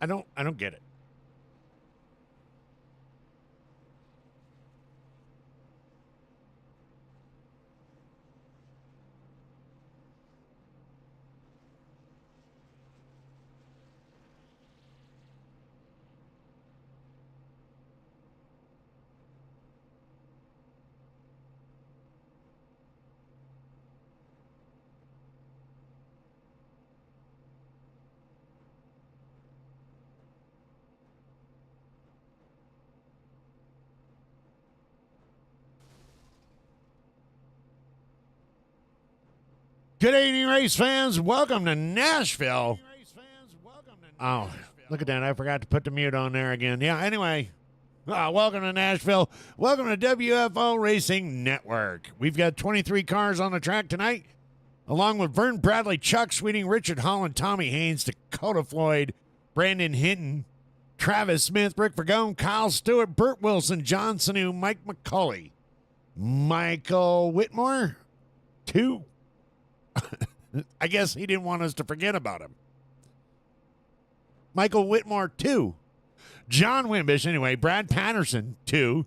I don't get it. Good evening, race fans. Welcome to Nashville. Oh, look at that. I forgot to put the mute on there again. Yeah, anyway, welcome to Nashville. Welcome to WFO Racing Network. We've got 23 cars on the track tonight, along with Vern Bradley, Chuck Sweeting, Richard Holland, Tommy Haynes, Dakota Floyd, Brandon Hinton, Travis Smith, Rick Vergone, Kyle Stewart, Burt Wilson, John Sanu, Mike McCauley, Michael Whitmore, 2. I guess he didn't want us to forget about him. Michael Whitmore, 2. John Wimbish, anyway. Brad Patterson, 2.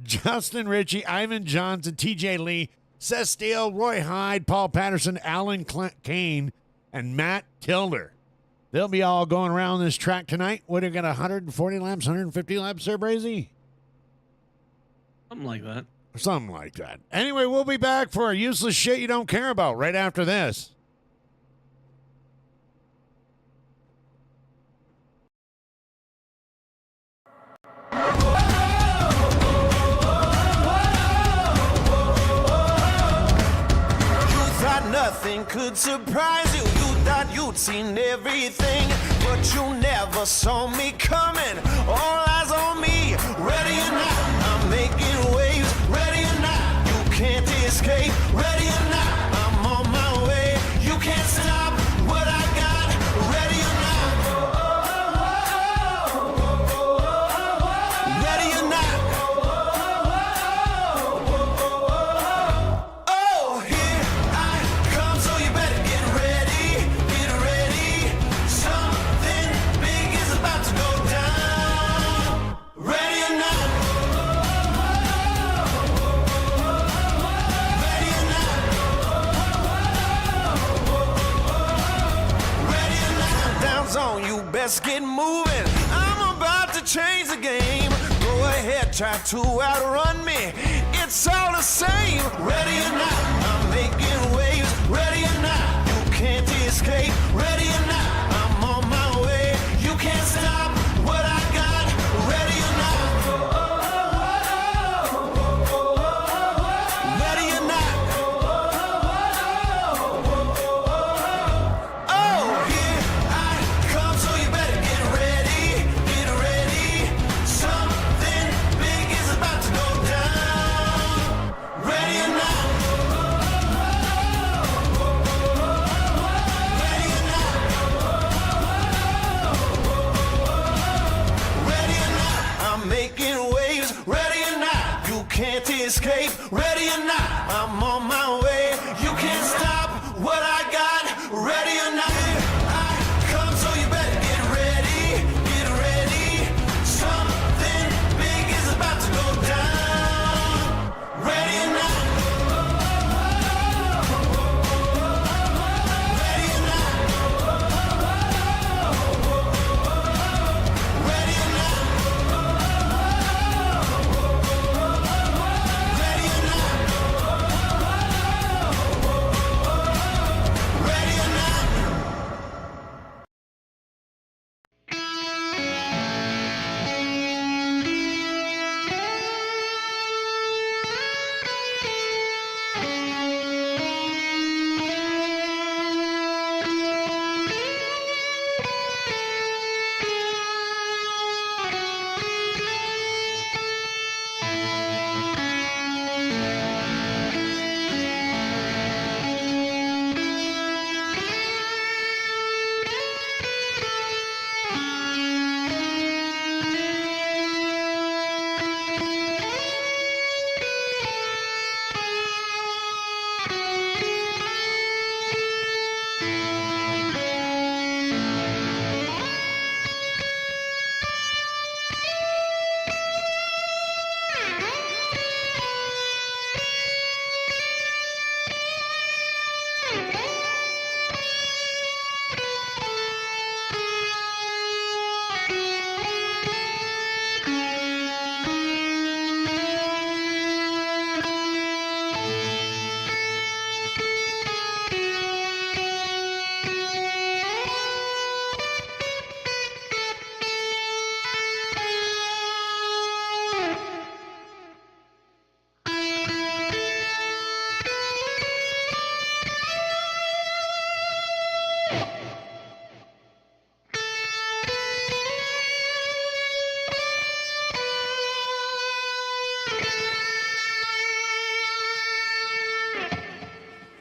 Justin Ritchie, Ivan Johnson, TJ Lee, Seth Steele, Roy Hyde, Paul Patterson, Alan Kane, and Matt Tilder. They'll be all going around this track tonight. What, do you got 140 laps, 150 laps there, Brazy? Something like that. Something like that. Anyway, we'll be back for useless shit you don't care about right after this. Nothing could surprise you. You thought you'd seen everything, but you never saw me coming. All eyes on me, ready or not, I'm making waves. Ready or not, you can't escape. Ready or not, I'm on my way. You can't stop what I got. Ready or not, ready or not. On you, best get moving. I'm about to change the game. Go ahead, try to outrun me. It's all the same. Ready or not, I'm making waves. Ready or not, you can't escape. Ready or not, I'm on my way. You can't stop what I got. Ready or not, ready or not. Can't escape, ready or not, I'm on my way. You can't stop what I got, ready or not. I come, so you better get ready, get ready. Something big is about to go down. Ready or not. Ready or not. Ready or not.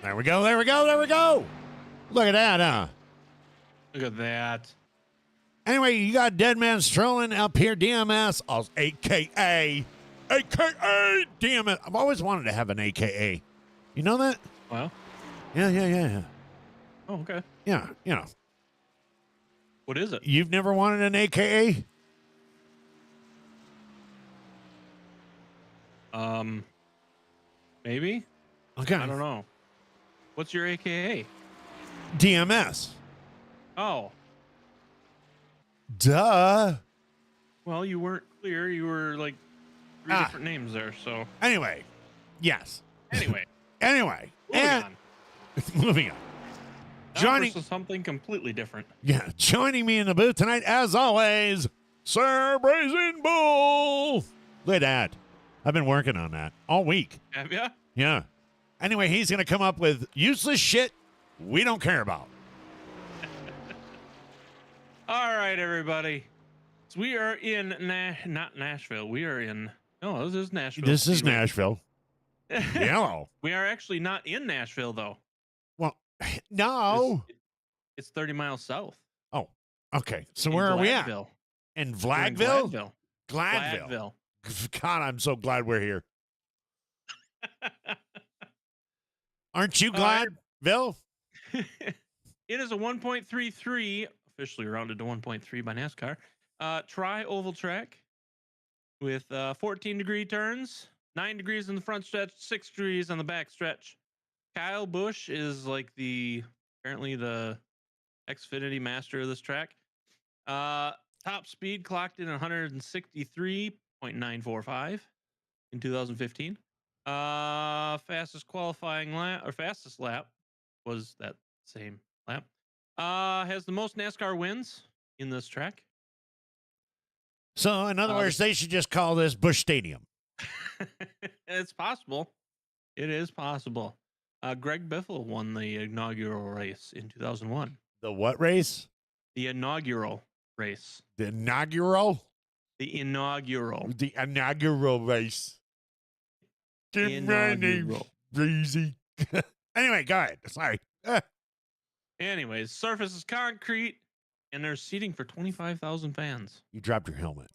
There we go, there we go, there we go. Look at that, huh? Look at that. Anyway, you got Dead Man Strolling up here, DMS, a.k.a. a.k.a. DMS. I've always wanted to have an a.k.a. You know that? Well. Yeah. Oh, okay. Yeah, you know. What is it? You've never wanted an a.k.a.? Maybe? Okay. I don't know. What's your AKA? DMS. Oh. Duh. Well, you weren't clear. You were like three different names there, so. Anyway. Yes. Anyway. Anyway. Moving on. Moving on. Now Joining versus something completely different. Yeah, joining me in the booth tonight, as always, Sir Brazen Bull. Look at that. I've been working on that all week. Have ya? Yeah. Anyway, he's going to come up with useless shit we don't care about. All right, everybody. So we are in not Nashville. We are in. No, this is Nashville. This is Nashville. Yellow. We are actually not in Nashville, though. Well, no. It's 30 miles south. Oh, okay. So In where are we at? Gladville. In We're in Vlagville? Gladville. Gladville. God, I'm so glad we're here. Aren't you glad, Bill? It is a 1.33, officially rounded to 1.3 by NASCAR, tri-oval track with 14-degree turns, 9 degrees in the front stretch, 6 degrees on the back stretch. Kyle Busch is like apparently the Xfinity master of this track. Top speed clocked in 163.945 in 2015. Fastest qualifying lap or fastest lap was that same lap. Has the most NASCAR wins in this track. So, in other words, they should just call this Busch Stadium. It's possible. It is possible. Greg Biffle won the inaugural race in 2001. The what race? The inaugural race. The inaugural? The inaugural. The inaugural race. Give my name, Breezy. Anyway, go ahead. Sorry. Anyways, surface is concrete, and there's seating for 25,000 fans. You dropped your helmet.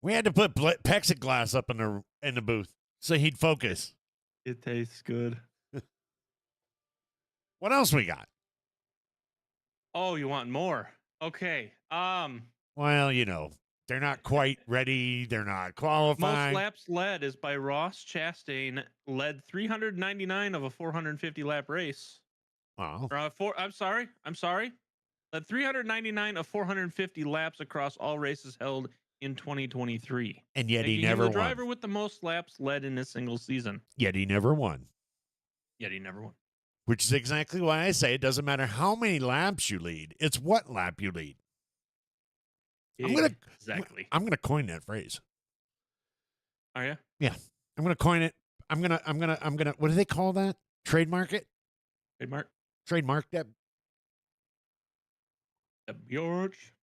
We had to put plexiglass up in the booth so he'd focus. It tastes good. What else we got? Oh, you want more? Okay. Well, you know, they're not quite ready. They're not qualifying. Most laps led is by Ross Chastain. Led 399 of a 450 lap race. Oh. I'm sorry. Led 399 of 450 laps across all races held in 2023. And yet he making him never the won. driver with the most laps led in a single season. Yet he never won. Which is exactly why I say it doesn't matter how many laps you lead. It's what lap you lead. Exactly. I'm gonna coin that phrase. Are you? Yeah. I'm gonna coin it. I'm gonna what do they call that? Trademark it? Trademark that. George.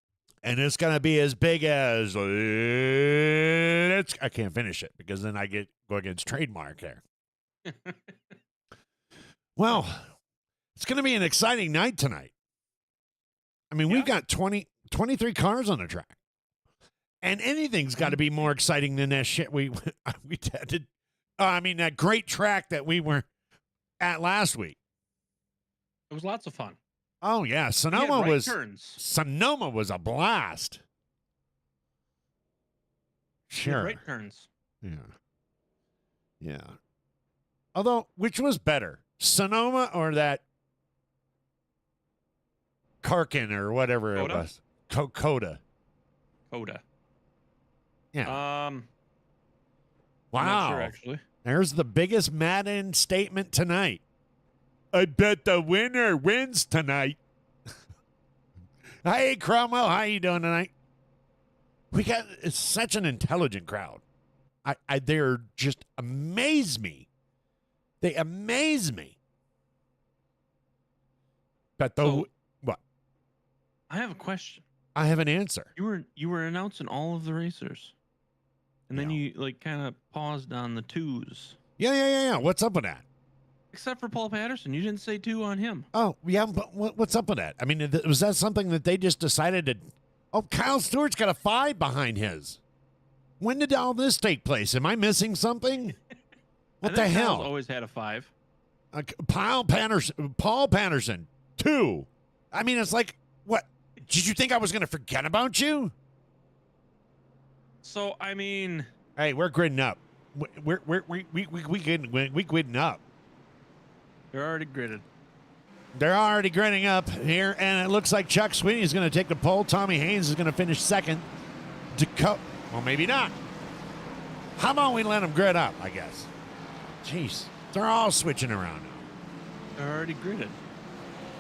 And it's gonna be as big as I can't finish it because then I go against trademark there. Well, it's gonna be an exciting night tonight. I mean, we've got 23 cars on the track. And anything's got to be more exciting than that shit we did. That great track that we were at last week. It was lots of fun. Oh yeah, Sonoma was a blast. Sure. Right turns. Yeah. Although, which was better, Sonoma or that Karkin or whatever it was? Coda. Yeah. I'm wow. not sure, actually. There's the biggest Madden statement tonight. I bet the winner wins tonight. Hey, Cromwell, how you doing tonight? It's such an intelligent crowd. They're just amaze me. They amaze me. But what? I have a question. I have an answer. You were announcing all of the racers, and then Yeah. you like kind of paused on the twos. Yeah. What's up with that? Except for Paul Patterson, you didn't say two on him. Oh, yeah, but what's up with that? I mean, was that something that they just decided to? Oh, Kyle Stewart's got a 5 behind his. When did all this take place? Am I missing something? What the Kyle's hell? always had a 5. Paul Patterson, 2. I mean, it's like, what? Did you think I was going to forget about you? So I mean, Hey, we're gridding up. We gridding up. they're already gridded. They're already grinning up here, and it looks like Chuck Sweeney is going to take the pole. Tommy Haynes is going to finish second. Well, maybe not. How about we let them grid up, I guess? Jeez. They're all switching around now. They're already gridded.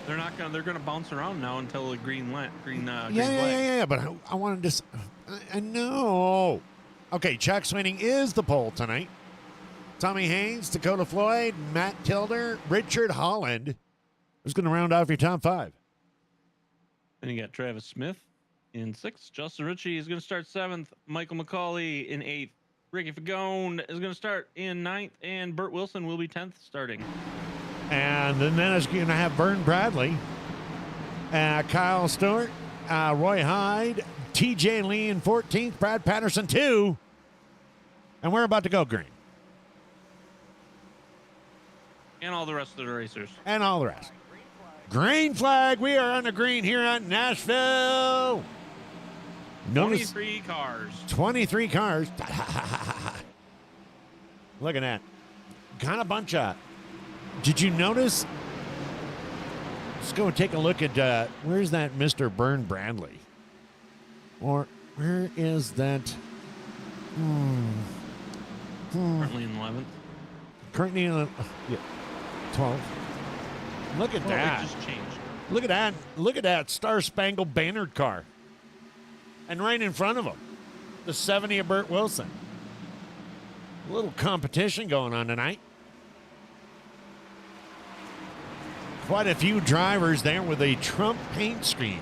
They're not gonna. They're gonna bounce around now until the green flag. Yeah, but I wanted to. I know. Okay, Chuck Sweeney is the pole tonight. Tommy Haynes, Dakota Floyd, Matt Tilder, Richard Holland. Who's going to round off your top 5? Then you got Travis Smith in 6th. Justin Ritchie is going to start 7th. Michael McCauley in 8th. Ricky Fagone is going to start in 9th. And Burt Wilson will be 10th starting. And then it's going to have Vern Bradley, Kyle Stewart, Roy Hyde, TJ Lee in 14th, Brad Patterson 2. And we're about to go green. And all the rest of the racers. And all the rest. Green flag. We are on the green here at Nashville. Notice 23 cars. 23 cars. Look at that. Kind of bunch of. Did you notice? Let's go and take a look at where's that Mr. Vern Bradley? Or where is that? Currently in 11th. Currently in 12th. Look at that. It just changed. Look at that. Look at that Star Spangled Banner car. And right in front of him, the 70 of Burt Wilson. A little competition going on tonight. Quite a few drivers there with a Trump paint scheme.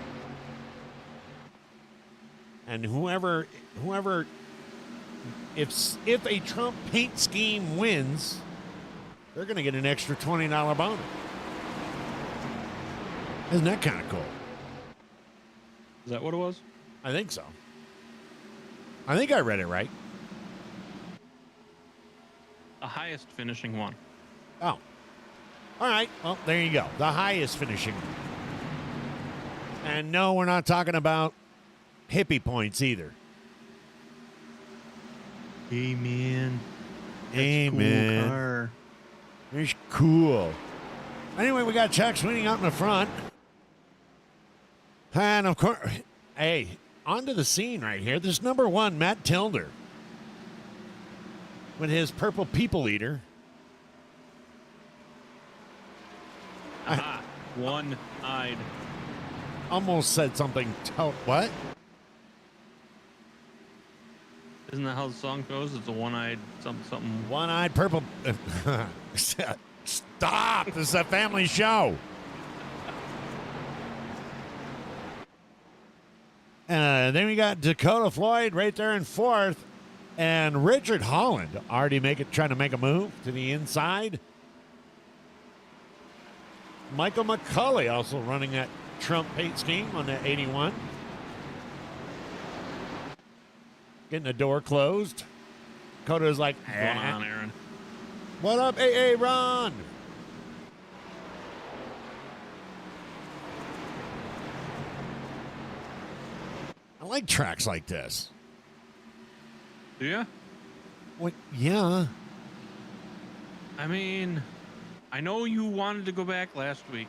And whoever if a Trump paint scheme wins, they're going to get an extra $20 bonus. Isn't that kind of cool? Is that what it was? I think so. I think I read it right. The highest finishing one. Oh. All right. Well, there you go. The highest finishing. And no, we're not talking about hippie points either. Amen. Amen. Cool car. It's cool. Anyway, we got Chuck Sweeney out in the front. And of course, hey, onto the scene right here. There's number 1, Matt Tilder, with his purple people eater. Aha. One-eyed. Almost said something. What? Isn't that how the song goes? It's a one-eyed something. One-eyed purple. Stop. This is a family show. Then we got Dakota Floyd right there in 4th. And Richard Holland already trying to make a move to the inside. Michael McCauley also running that Trump paint scheme on that 81. Getting the door closed. Dakota's like, What's going on, Aaron? What up, AA Ron? I like tracks like this. Do ya? Well, yeah. I mean, I know you wanted to go back last week.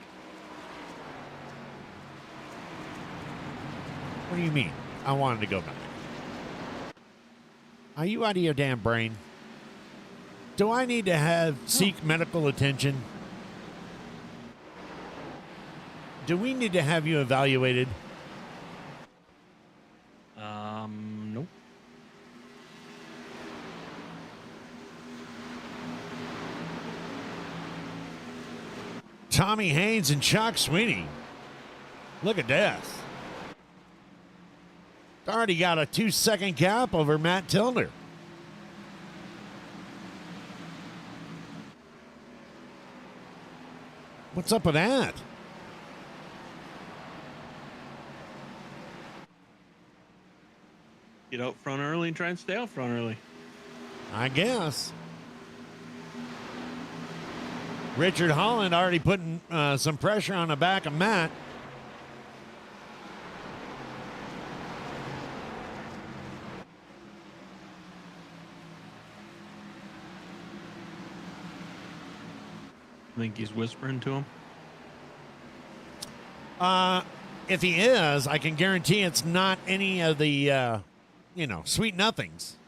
What do you mean? I wanted to go back. Are you out of your damn brain? Do I need to seek medical attention? Do we need to have you evaluated? Nope. Tommy Haynes and Chuck Sweeney. Look at this. Already got a 2-second gap over Matt Tillner. What's up with that? Get out front early and try and stay out front early. I guess. Richard Holland already putting some pressure on the back of Matt. I think he's whispering to him. If he is, I can guarantee it's not any of the, sweet nothings.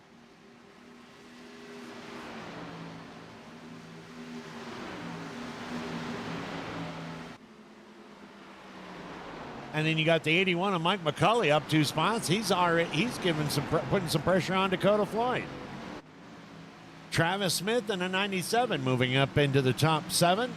And then you got the 81 of Mike McCulley up 2 spots. He's giving putting some pressure on Dakota Floyd. Travis Smith and a 97 moving up into the top 7.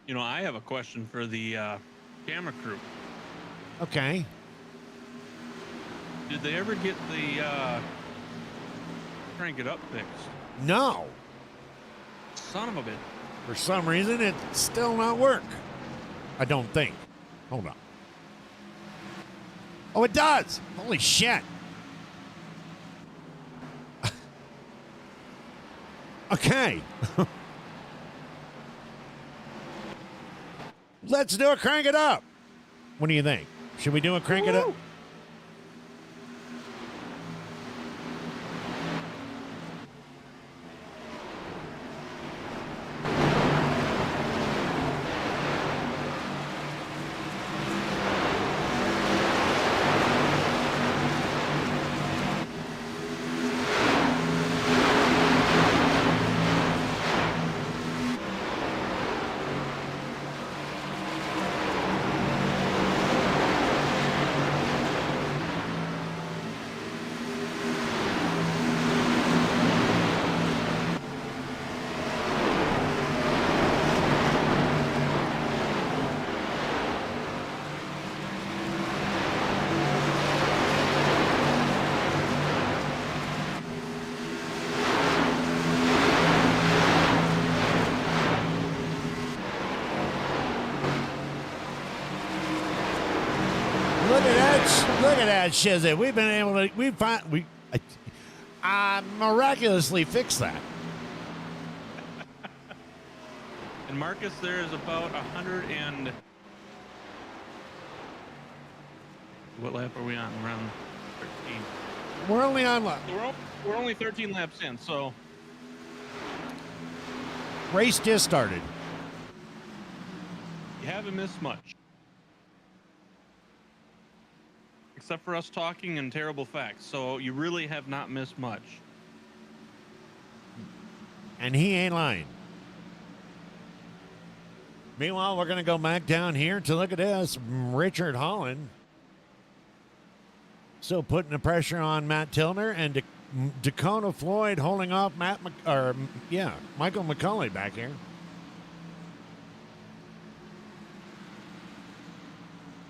You know, I have a question for the camera crew. Okay. Did they ever get the crank it up fixed? No. Son of a bitch. For some reason, it's still not work. I don't think. Hold on. Oh, it does. Holy shit. Okay. Let's do a crank it up. What do you think? Should we do a crank it up? Look at that shizzy. We've been able to, miraculously fixed that. And Marcus, there is about 100 and... What lap are we on? Around 13. We're only on what? We're only 13 laps in, so... Race just started. You haven't missed much. Except for us talking and terrible facts. So you really have not missed much. And he ain't lying. Meanwhile, we're going to go back down here to look at this. Richard Holland still putting the pressure on Matt Tillner, and Dakota Floyd holding off Michael McCulley back here.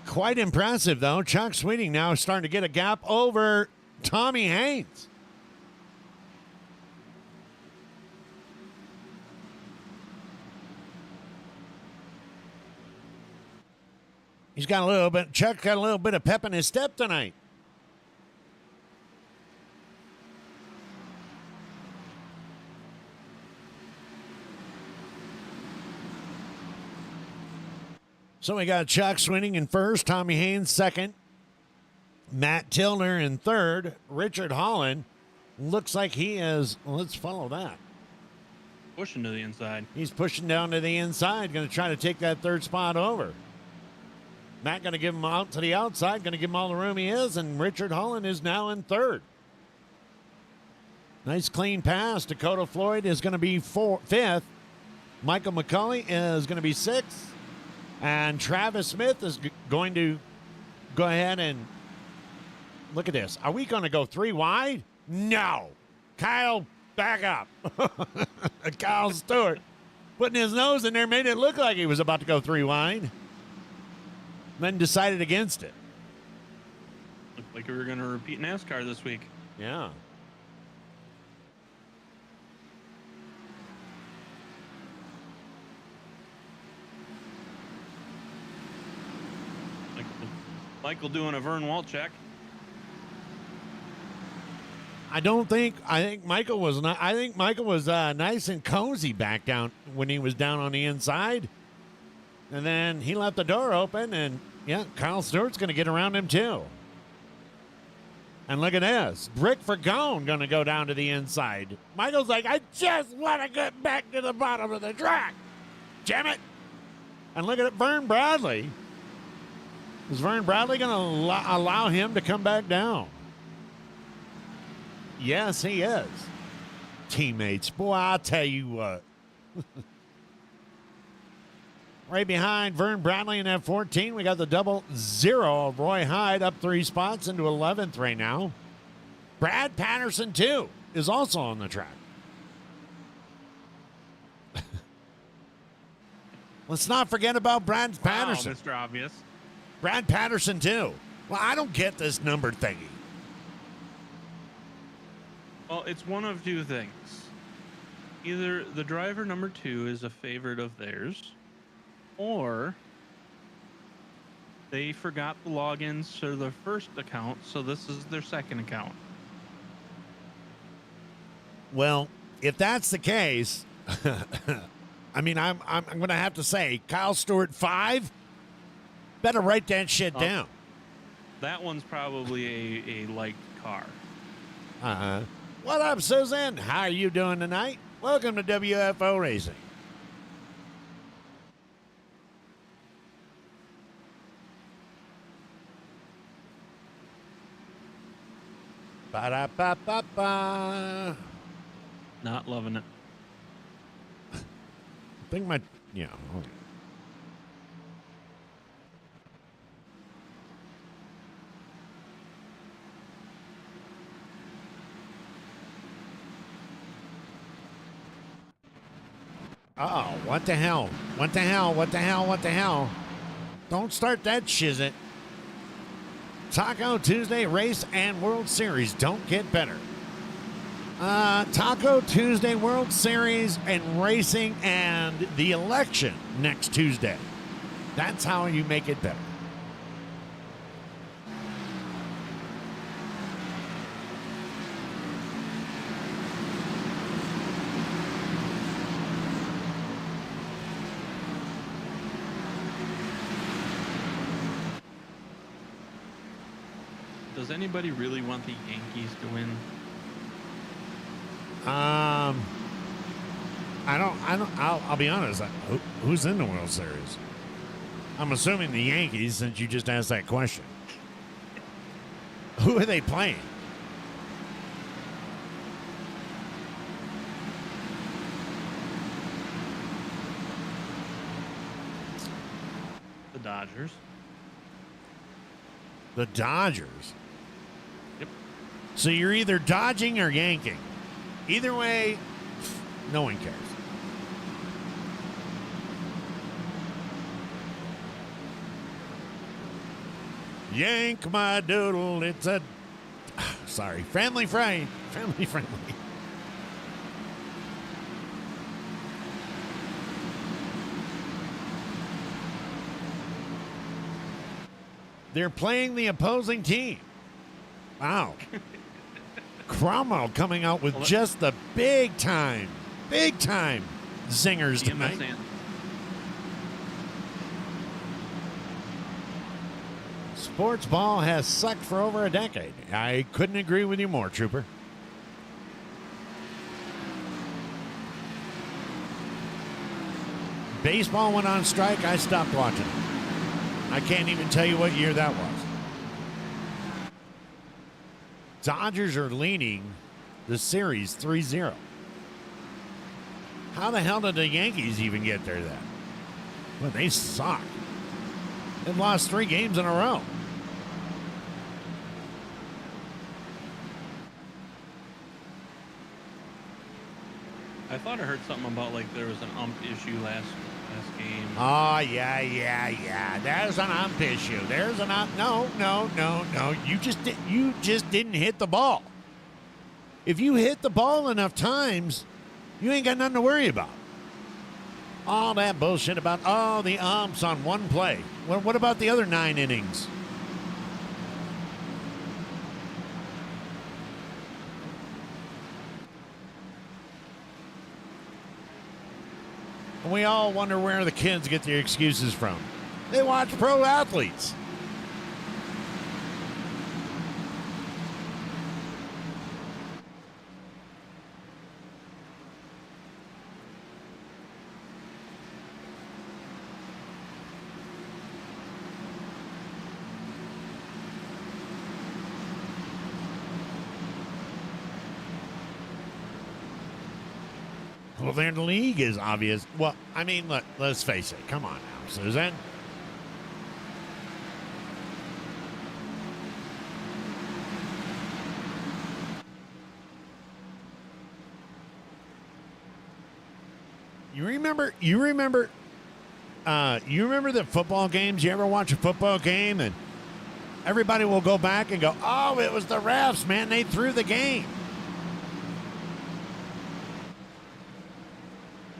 Quite impressive, though. Chuck Sweeting now starting to get a gap over Tommy Haynes. Chuck got a little bit of pep in his step tonight. So we got Chuck Sweeting in first, Tommy Haynes second, Matt Tillner in third, Richard Holland looks like he is, let's follow that. Pushing to the inside. He's pushing down to the inside, going to try to take that third spot over. Matt going to give him out to the outside, going to give him all the room he is, and Richard Holland is now in third. Nice clean pass. Dakota Floyd is going to be fifth. Michael McCulley is going to be sixth. And Travis Smith is going to go ahead and look at this. Are we going to go 3 wide? No. Kyle, back up. Kyle Stewart putting his nose in there made it look like he was about to go 3 wide. Then decided against it. Looked like we were going to repeat NASCAR this week. Yeah. Michael doing a Vern Walt check. I think Michael was not. I think Michael was nice and cozy back down when he was down on the inside, and then he left the door open, and yeah, Kyle Stewart's going to get around him too. And look at this, Brick Fergone going to go down to the inside. Michael's like, I just want to get back to the bottom of the track, damn it! And look at it, Vern Bradley. Is Vern Bradley going to allow him to come back down? Yes, he is. Teammates. Boy, I'll tell you what. Right behind Vern Bradley in that 14, we got the 00 of Roy Hyde up 3 spots into 11th right now. Brad Patterson, too, is also on the track. Let's not forget about Brad Patterson. Wow, Mr. Obvious. Brad Patterson, too. Well, I don't get this number thingy. Well, it's one of two things. Either the driver number 2 is a favorite of theirs, or they forgot the logins for their first account, so this is their second account. Well, if that's the case, I mean, I'm going to have to say, Kyle Stewart 5, better write that shit down. That one's probably a liked car. Uh-huh. What up, Susan? How are you doing tonight? Welcome to WFO Racing. Ba-da-ba-ba-ba. Not loving it. I think my... Yeah, okay. Uh-oh, what the hell? What the hell? What the hell? What the hell? Don't start that shizit. Taco Tuesday Race and World Series don't get better. Taco Tuesday World Series and racing and the election next Tuesday. That's how you make it better. Does anybody really want the Yankees to win? I'll be honest. Who's in the World Series? I'm assuming the Yankees, since you just asked that question. Who are they playing? The Dodgers. The Dodgers. Yep. So you're either dodging or yanking. Either way, no one cares. Yank my doodle. It's a... Sorry. Family friendly. Family friendly. They're playing the opposing team. Wow. Cromwell coming out with just the big time zingers tonight. Sports ball has sucked for over a decade. I couldn't agree with you more, Trooper. Baseball went on strike. I stopped watching it. I can't even tell you what year that was. Dodgers are leading the series 3-0. How the hell did the Yankees even get there then? Well, they suck. They've lost 3 games in a row. I thought I heard something about like there was an ump issue last game. Oh, yeah. There's an ump issue. There's an ump. No. You just didn't hit the ball. If you hit the ball enough times, you ain't got nothing to worry about. All that bullshit about all the umps on one play. Well, what about the other 9 innings? We all wonder where the kids get their excuses from. They watch pro athletes. Well, their league is obvious. Well, I mean, let's face it. Come on now, Susan. You remember the football games? You ever watch a football game and everybody will go back and go, "Oh, it was the refs, man. They threw the game."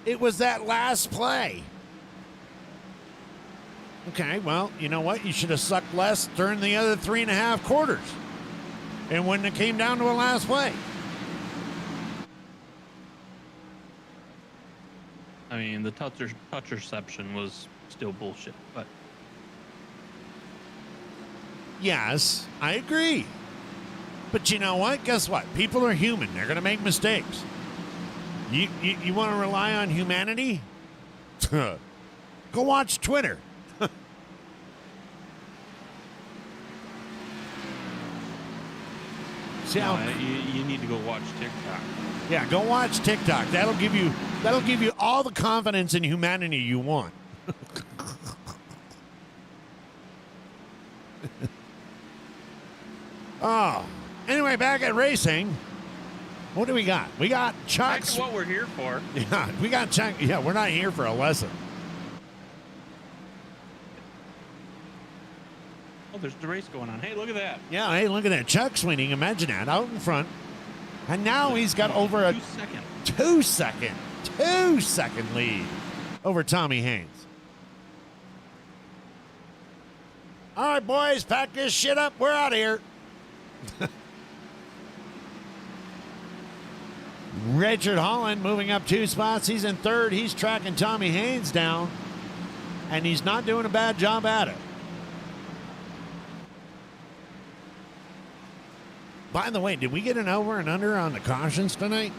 It was that last play. Okay, well, you know what? You should have sucked less during the other 3.5 quarters. And when it came down to a last play. I mean, the touch reception was still bullshit, but Yes, I agree. But you know what? Guess what? People are human. They're going to make mistakes. You want to rely on humanity? Go watch Twitter. See how you need to go watch TikTok. Yeah, go watch TikTok. That'll give you all the confidence in humanity you want. Oh, anyway, back at racing. What do we got? We got Chuck. That's what we're here for. Yeah, we got Chuck. Yeah, we're not here for a lesson. Oh, there's the race going on. Hey, look at that. Yeah, hey, look at that. Chuck Sweeney, imagine that, out in front. And now he's got over a 2 second lead over Tommy Haynes. All right, boys, pack this shit up. We're out of here. Richard Holland moving up 2 spots. He's in third. He's tracking Tommy Haynes down, and he's not doing a bad job at it. By the way, did we get an over and under on the cautions tonight?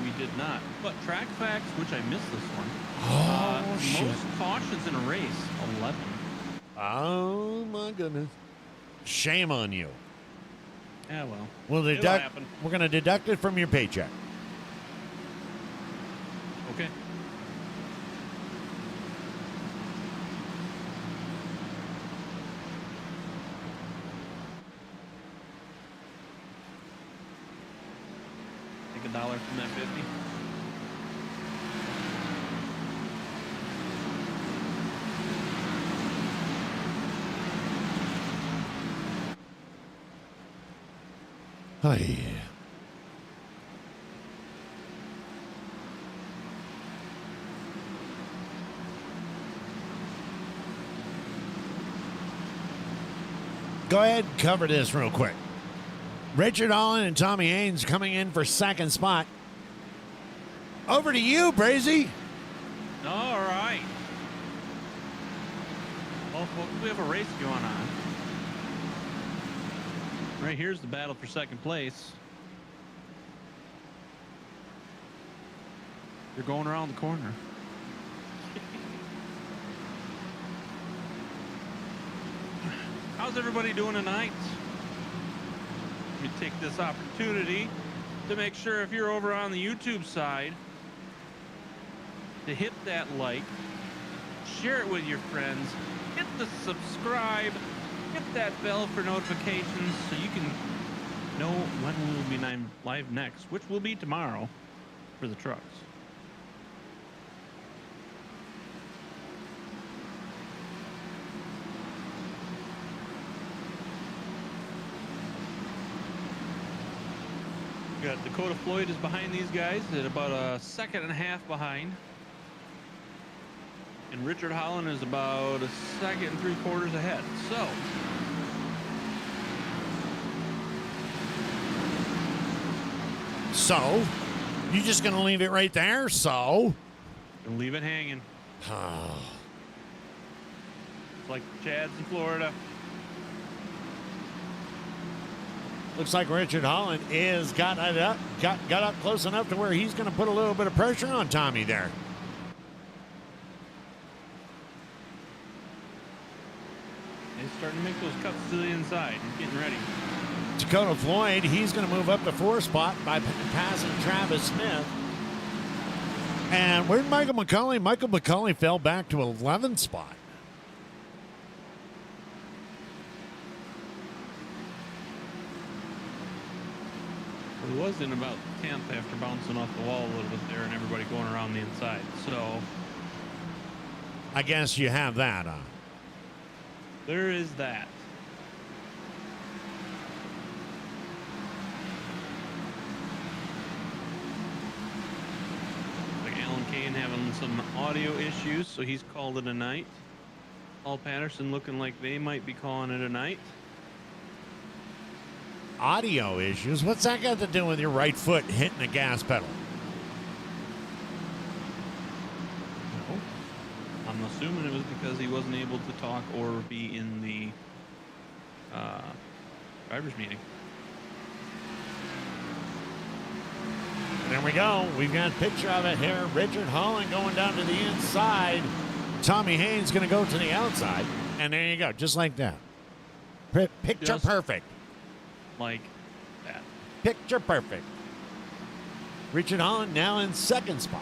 We did not. But track facts, which I missed this one. Oh, shit. Most cautions in a race, 11. Oh, my goodness. Shame on you. Yeah, well. We're going to deduct it from your paycheck. Okay. Take $1 from that 50. Oh, yeah. Go ahead and cover this real quick. Richard Allen and Tommy Haynes coming in for second spot. Over to you, Brazy. All right. Well, we have a race going on. Right here's the battle for second place. You're going around the corner. How's everybody doing tonight? Let me take this opportunity to make sure if you're over on the YouTube side to hit that like, share it with your friends, hit the subscribe, hit that bell for notifications so you can know when we will be live next, which will be tomorrow. for the trucks. We got Dakota Floyd is behind these guys at about a second and a half behind. And Richard Holland is about a second and 3/4 ahead. So, you just going to leave it right there? So? Gonna leave it hanging. It's like Chad's in Florida. Looks like Richard Holland is got up close enough to where he's going to put a little bit of pressure on Tommy there. He's starting to make those cuts to the inside. He's getting ready. Dakota Floyd, he's going to move up to 4th spot by passing Travis Smith. And where'd Michael McCulley? Michael McCulley fell back to 11th spot. He was in about 10th after bouncing off the wall a little bit there and everybody going around the inside. So I guess you have that. there is that. Like Alan Kane having some audio issues, so he's called it a night. Paul Patterson looking like they might be calling it a night. Audio issues? What's that got to do with your right foot hitting the gas pedal? No. I'm assuming it was because he wasn't able to talk or be in the driver's meeting. There we go. We've got a picture of it here. Richard Holland going down to the inside. Tommy Haynes going to go to the outside. And there you go. Just like that. Picture Just perfect. like that. Picture perfect. Richard Holland now in 2nd spot.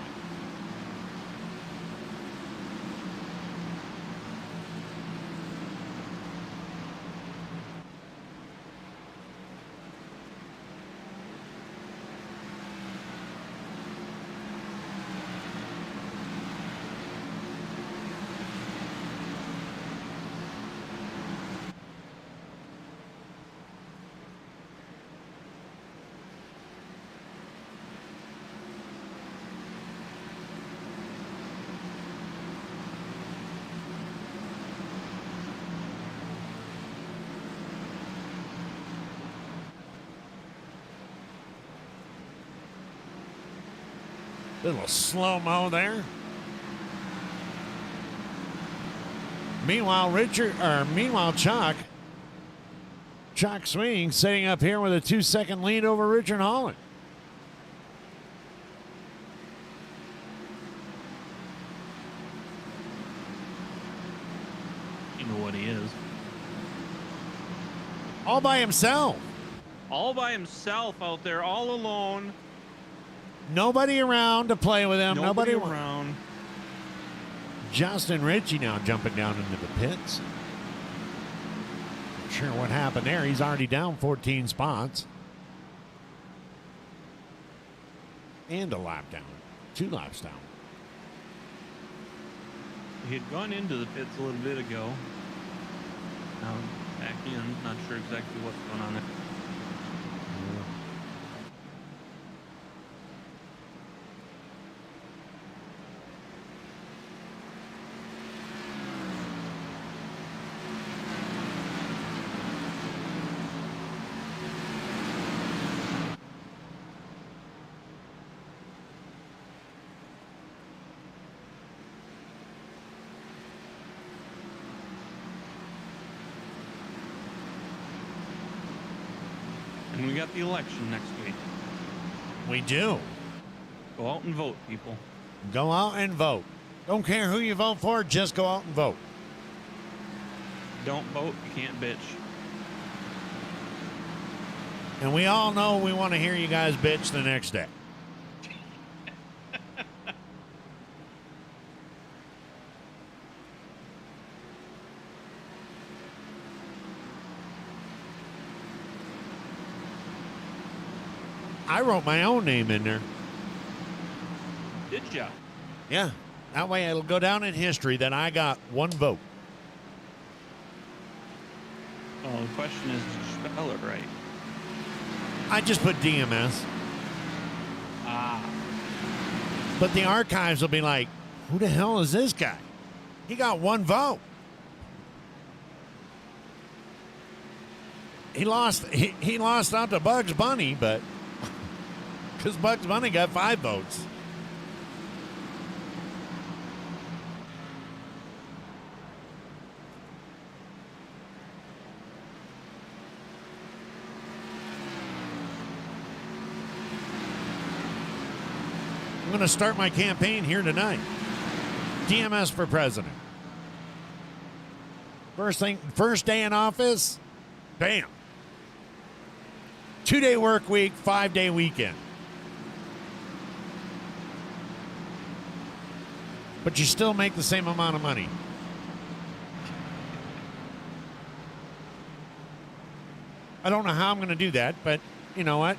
Little slow-mo there. Meanwhile, Chuck Swing sitting up here with a 2-second lead over Richard Holland. You know what he is. All by himself. All by himself out there, all alone. Nobody around to play with him. Nobody around. Justin Ritchie now jumping down into the pits. Not sure what happened there. He's already down 14 spots. And a lap down. 2 laps down. He had gone into the pits a little bit ago. Now back in. Not sure exactly what's going on there. And we got the election next week. We do. Go out and vote, people. Go out and vote. Don't care who you vote for, just go out and vote. Don't vote, you can't bitch. And we all know we want to hear you guys bitch the next day. I wrote my own name in there. Did ya? Yeah. That way it'll go down in history that I got one vote. Well, the question is, did you spell it right? I just put DMS. Ah. But the archives will be like, who the hell is this guy? He got one vote. He lost out to Bugs Bunny, but because Bugs Bunny got 5 votes. I'm going to start my campaign here tonight. DMS for president. First day in office, bam. 2-day work week, 5-day weekend. But you still make the same amount of money. I don't know how I'm going to do that, but you know what?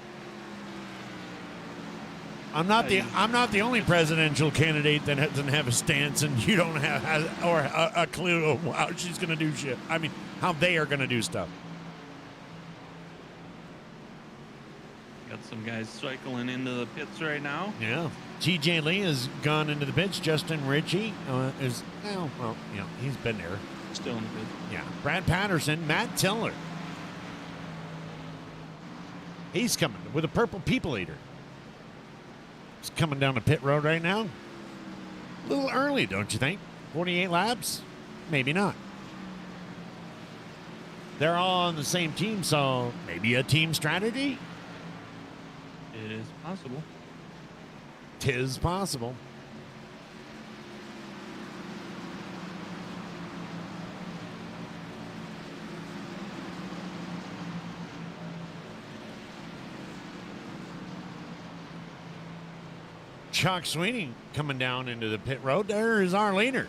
I'm not the only presidential candidate that doesn't have a stance, and you don't have or a clue of how she's going to do shit. I mean, how they are going to do stuff. Got some guys cycling into the pits right now. Yeah. TJ Lee has gone into the pits. Justin Ritchie is, he's been there. Still in the pit. Yeah. Brad Patterson, Matt Tiller. He's coming with a purple people eater. He's coming down the pit road right now. A little early, don't you think? 48 laps? Maybe not. They're all on the same team, so maybe a team strategy? It is possible. 'Tis possible. Chuck Sweeney coming down into the pit road. There is our leader.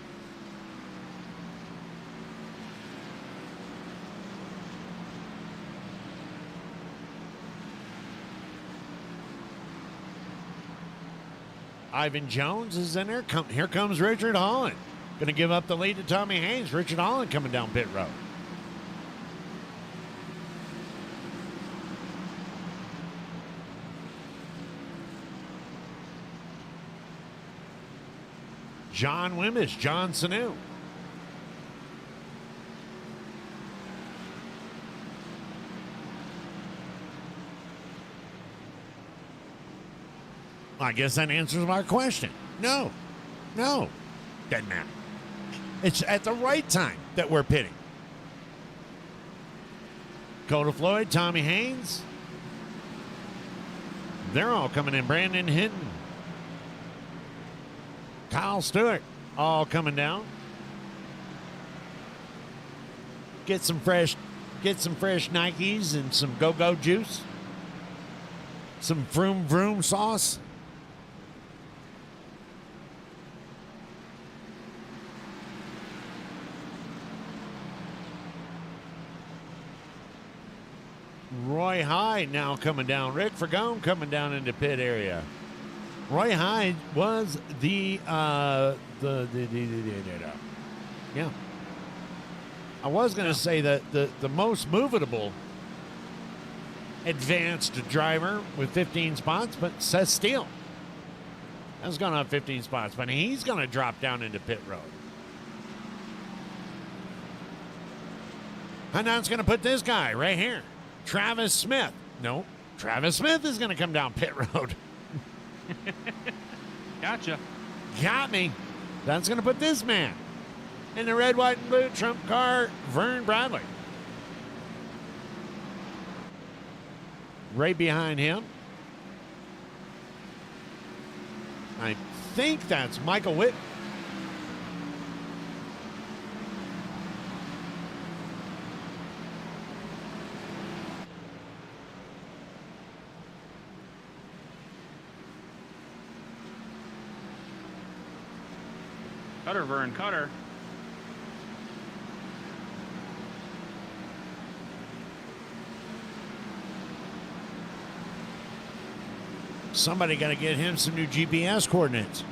Ivan Jones is in there. Here comes Richard Holland. Going to give up the lead to Tommy Haynes. Richard Holland coming down pit road. John Wimbish, John Sanu. I guess that answers my question. No. Doesn't matter. It's at the right time that we're pitting. Coda Floyd, Tommy Haynes. They're all coming in. Brandon Hinton. Kyle Stewart, all coming down. Get some fresh Nikes and some go-go juice. Some vroom sauce. Roy Hyde now coming down. Rick Fergone coming down into pit area. Roy Hyde was yeah. I was going to say that the most movable advanced driver with 15 spots, but Seth Steele has gone up 15 spots, but he's going to drop down into pit road. And now it's going to put this guy right here, Travis Smith. No, Travis Smith is going to come down pit road. Gotcha. Got me. That's going to put this man in the red, white, and blue Trump car, Vern Bradley. Right behind him, I think that's Michael Witt. Cutter, Vern Cutter. Somebody got to get him some new GPS coordinates.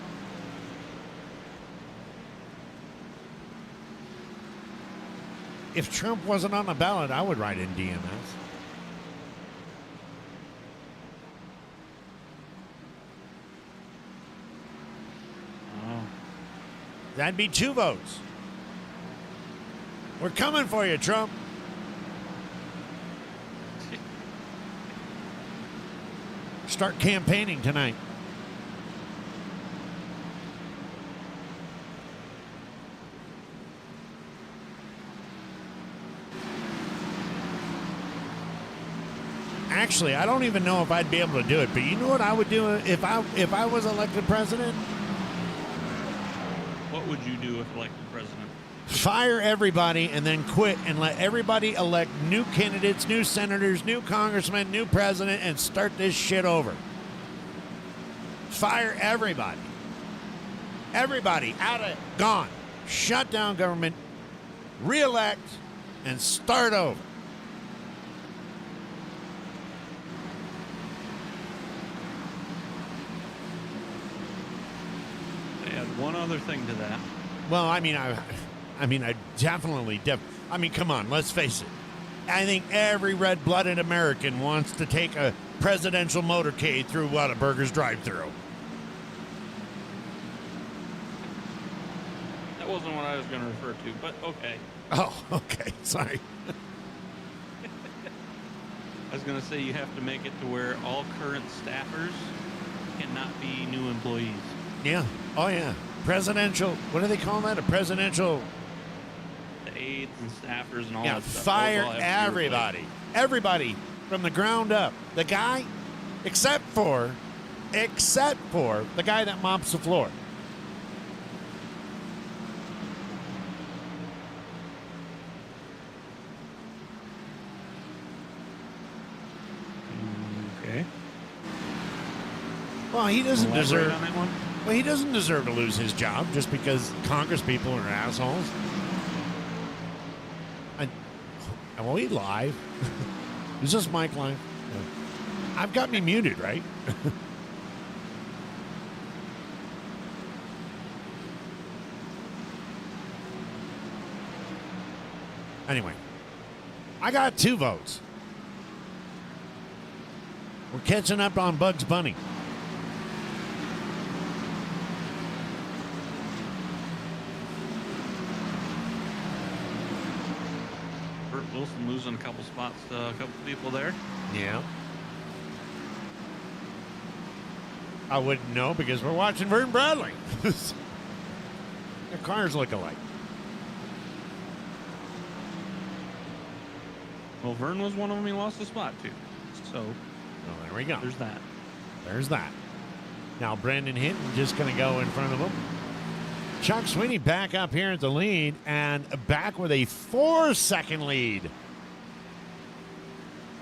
if Trump wasn't on the ballot, I would write in DMS. Oh. That'd be 2 votes. We're coming for you, Trump. Start campaigning tonight. Actually, I don't even know if I'd be able to do it, but you know what I would do if I was elected president? What would you do if elected president? Fire everybody and then quit and let everybody elect new candidates, new senators, new congressmen, new president, and start this shit over. Fire everybody. Everybody out of it. Gone. Shut down government, re-elect, and start over. They add one other thing to that. Well, I definitely. I mean, come on, let's face it. I think every red-blooded American wants to take a presidential motorcade through Whataburger's drive-thru. That wasn't what I was going to refer to, but okay. Oh, okay. Sorry. I was going to say you have to make it to where all current staffers cannot be new employees. Yeah. Oh, yeah. Presidential. What do they call that? A presidential. The aides and staffers and all Yeah. that stuff. Fire Those all have to be everybody. replaced. Everybody from the ground up. The guy, except for the guy that mops the floor. Okay. Well, he doesn't Elaborate deserve. on that one? Well, he doesn't deserve to lose his job just because Congress people are assholes. Are we live? Is this mic live? No. I've got me muted, right? Anyway, I got 2 votes. We're catching up on Bugs Bunny. Burt Wilson losing a couple spots to a couple people there. Yeah. I wouldn't know because we're watching Vern Bradley. Their cars look alike. Well, Vern was one of them he lost a spot to. So, Well, there we go. there's that. There's that. Now Brandon Hinton just going to go in front of him. Chuck Sweeney back up here at the lead and back with a 4-second lead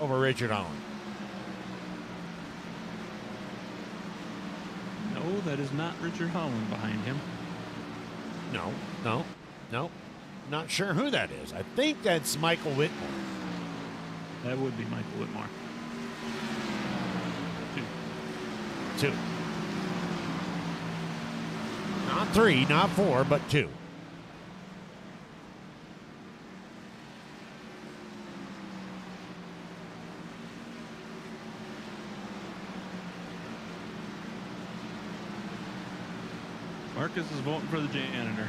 over Richard Holland. No, that is not Richard Holland behind him. No. Not sure who that is. I think that's Michael Whitmore. That would be Michael Whitmore. 2. Not 3, not 4, but 2. Marcus is voting for the janitor.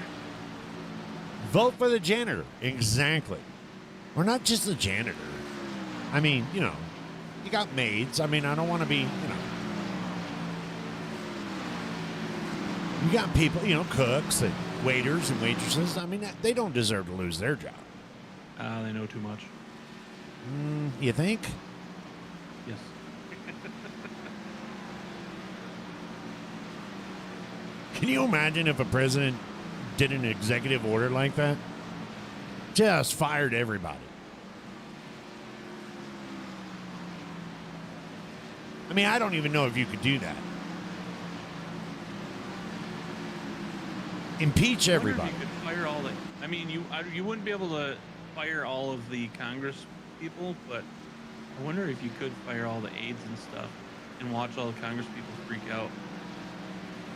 Vote for the janitor. Exactly. Or not just the janitor. I mean, you got maids. I mean, I don't want to be, You got people, cooks and waiters and waitresses. I mean, they don't deserve to lose their job. They know too much. You think? Yes. Can you imagine if a president did an executive order like that? Just fired everybody. I mean, I don't even know if you could do that. Impeach everybody. I wonder if you could fire all the. I mean, you wouldn't be able to fire all of the Congress people, but I wonder if you could fire all the aides and stuff and watch all the Congress people freak out.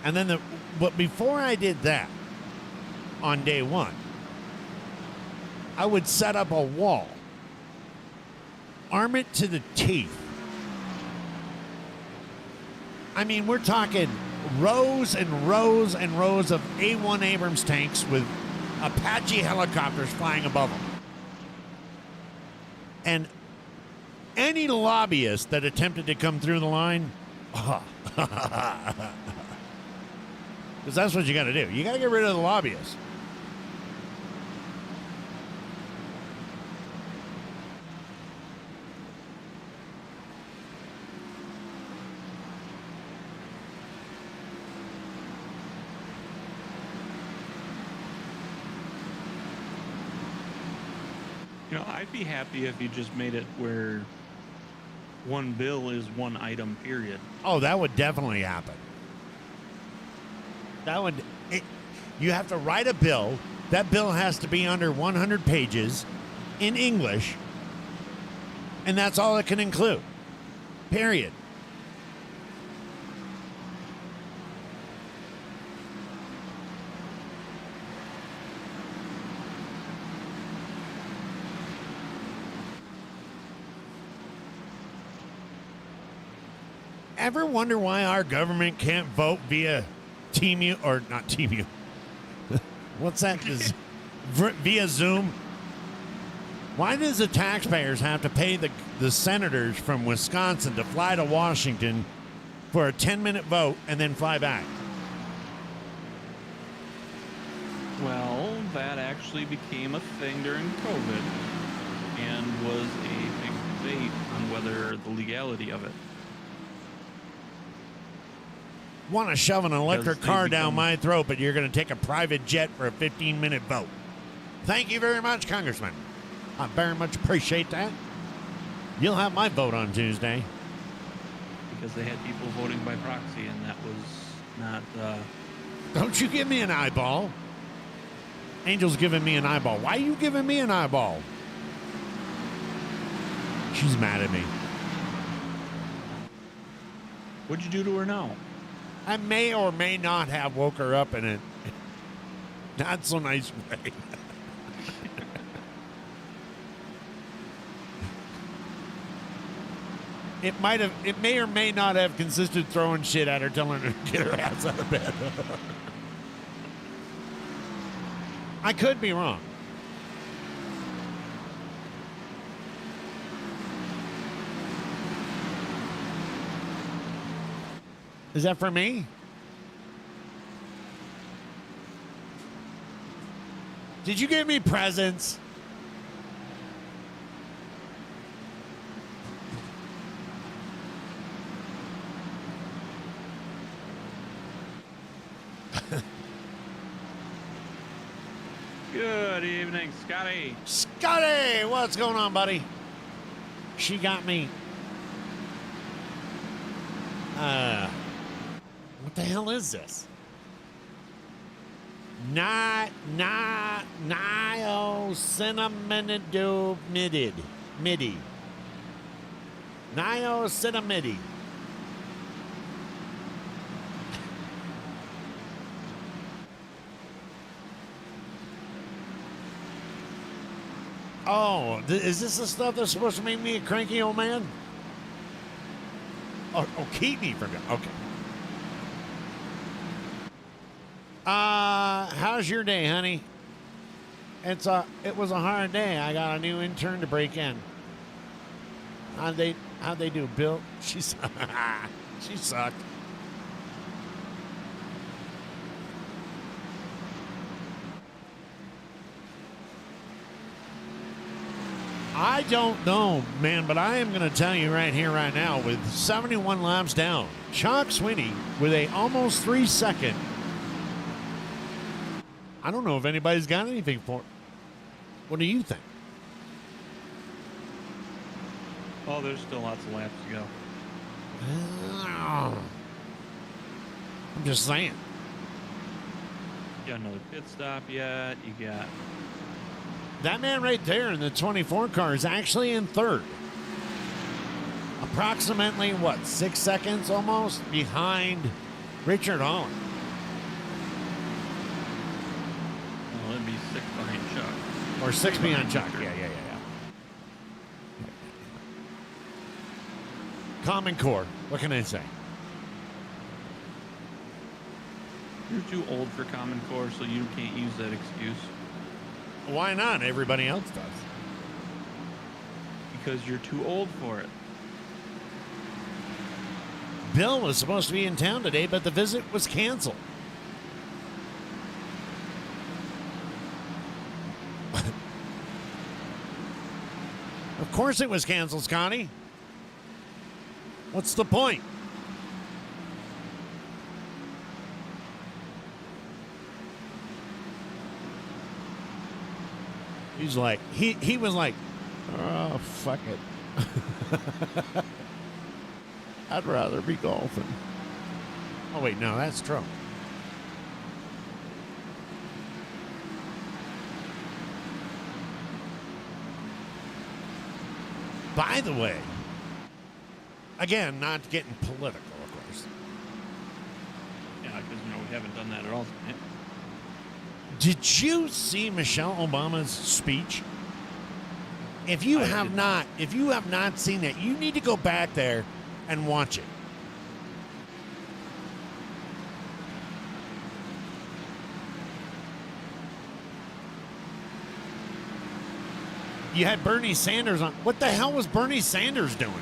And then but before I did that, on day one, I would set up a wall. Arm it to the teeth. I mean, we're talking rows and rows and rows of A1 Abrams tanks with Apache helicopters flying above them. And any lobbyist that attempted to come through the line, because that's what you got to do. You got to get rid of the lobbyists. You know, I'd be happy if you just made it where one bill is one item, period. Oh, that would definitely happen. You have to write a bill. That bill has to be under 100 pages in English, and that's all it can include. Period. Ever wonder why our government can't vote via TMU, or not TMU? What's that? Via Zoom? Why does the taxpayers have to pay the senators from Wisconsin to fly to Washington for a 10-minute vote and then fly back? Well, that actually became a thing during COVID and was a big debate on whether the legality of it. Want to shove an electric car down become- my throat, but you're going to take a private jet for a 15-minute vote. Thank you very much, Congressman. I very much appreciate that. You'll have my vote on Tuesday. Because they had people voting by proxy, and that was not. Don't you give me an eyeball. Angel's giving me an eyeball. Why are you giving me an eyeball? She's mad at me. What'd you do to her now? I may or may not have woke her up in a not so nice way. It may or may not have consisted throwing shit at her, telling her to get her ass out of bed. I could be wrong. Is that for me? Did you give me presents? Good evening, Scotty. Scotty, what's going on, buddy? She got me. What the hell is this? Niacinamide midi. Niacinamide. Oh, is this the stuff that's supposed to make me a cranky old man? Oh, keep me from it. Okay. How's your day, honey? It was a hard day. I got a new intern to break in. How'd they do, Bill? She sucked. I don't know, man, but I am going to tell you right here, right now, with 71 laps down, Chuck Sweeney with a almost 3-second. I don't know if anybody's got anything for it. What do you think? Oh, there's still lots of laps to go. I'm just saying. You got another pit stop yet. You got. That man right there in the 24 car is actually in third. Approximately, 6 seconds almost behind Richard Holland. Well, it'd be 6 behind Chuck. Or 6 me on Chuck. Yeah. Common Core. What can I say? You're too old for Common Core, so you can't use that excuse. Why not? Everybody else does. Because you're too old for it. Bill was supposed to be in town today, but the visit was canceled. Of course it was canceled, Scotty. What's the point? He's like, he was like, oh, fuck it. I'd rather be golfing. Oh, wait, no, that's true. By the way, again, not getting political, of course. Yeah, because, we haven't done that at all tonight. Did you see Michelle Obama's speech? If you have not seen it, you need to go back there and watch it. You had Bernie Sanders on. What the hell was Bernie Sanders doing?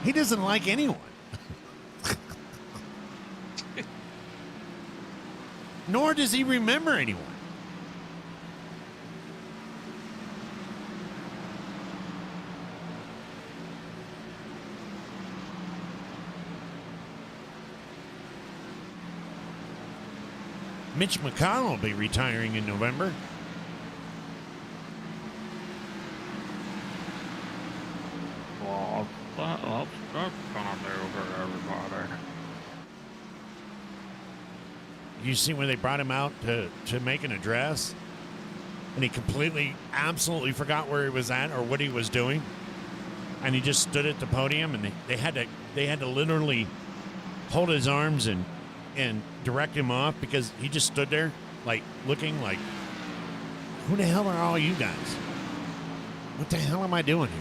He doesn't like anyone. Nor does he remember anyone. Mitch McConnell will be retiring in November. Well, that's gonna be over everybody. You see when they brought him out to make an address, and he completely, absolutely forgot where he was at or what he was doing, and he just stood at the podium, and they had to literally hold his arms and direct him off because he just stood there, like looking like, who the hell are all you guys? What the hell am I doing here?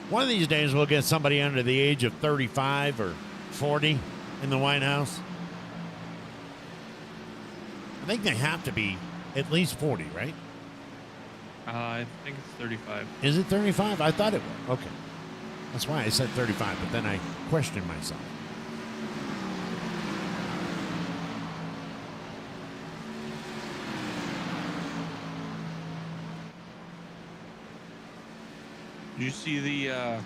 One of these days, we'll get somebody under the age of 35 or 40 in the White House. I think they have to be at least 40, right? I think it's 35. Is it 35? I thought it was. Okay. That's why I said 35, but then I questioned myself. Did you see the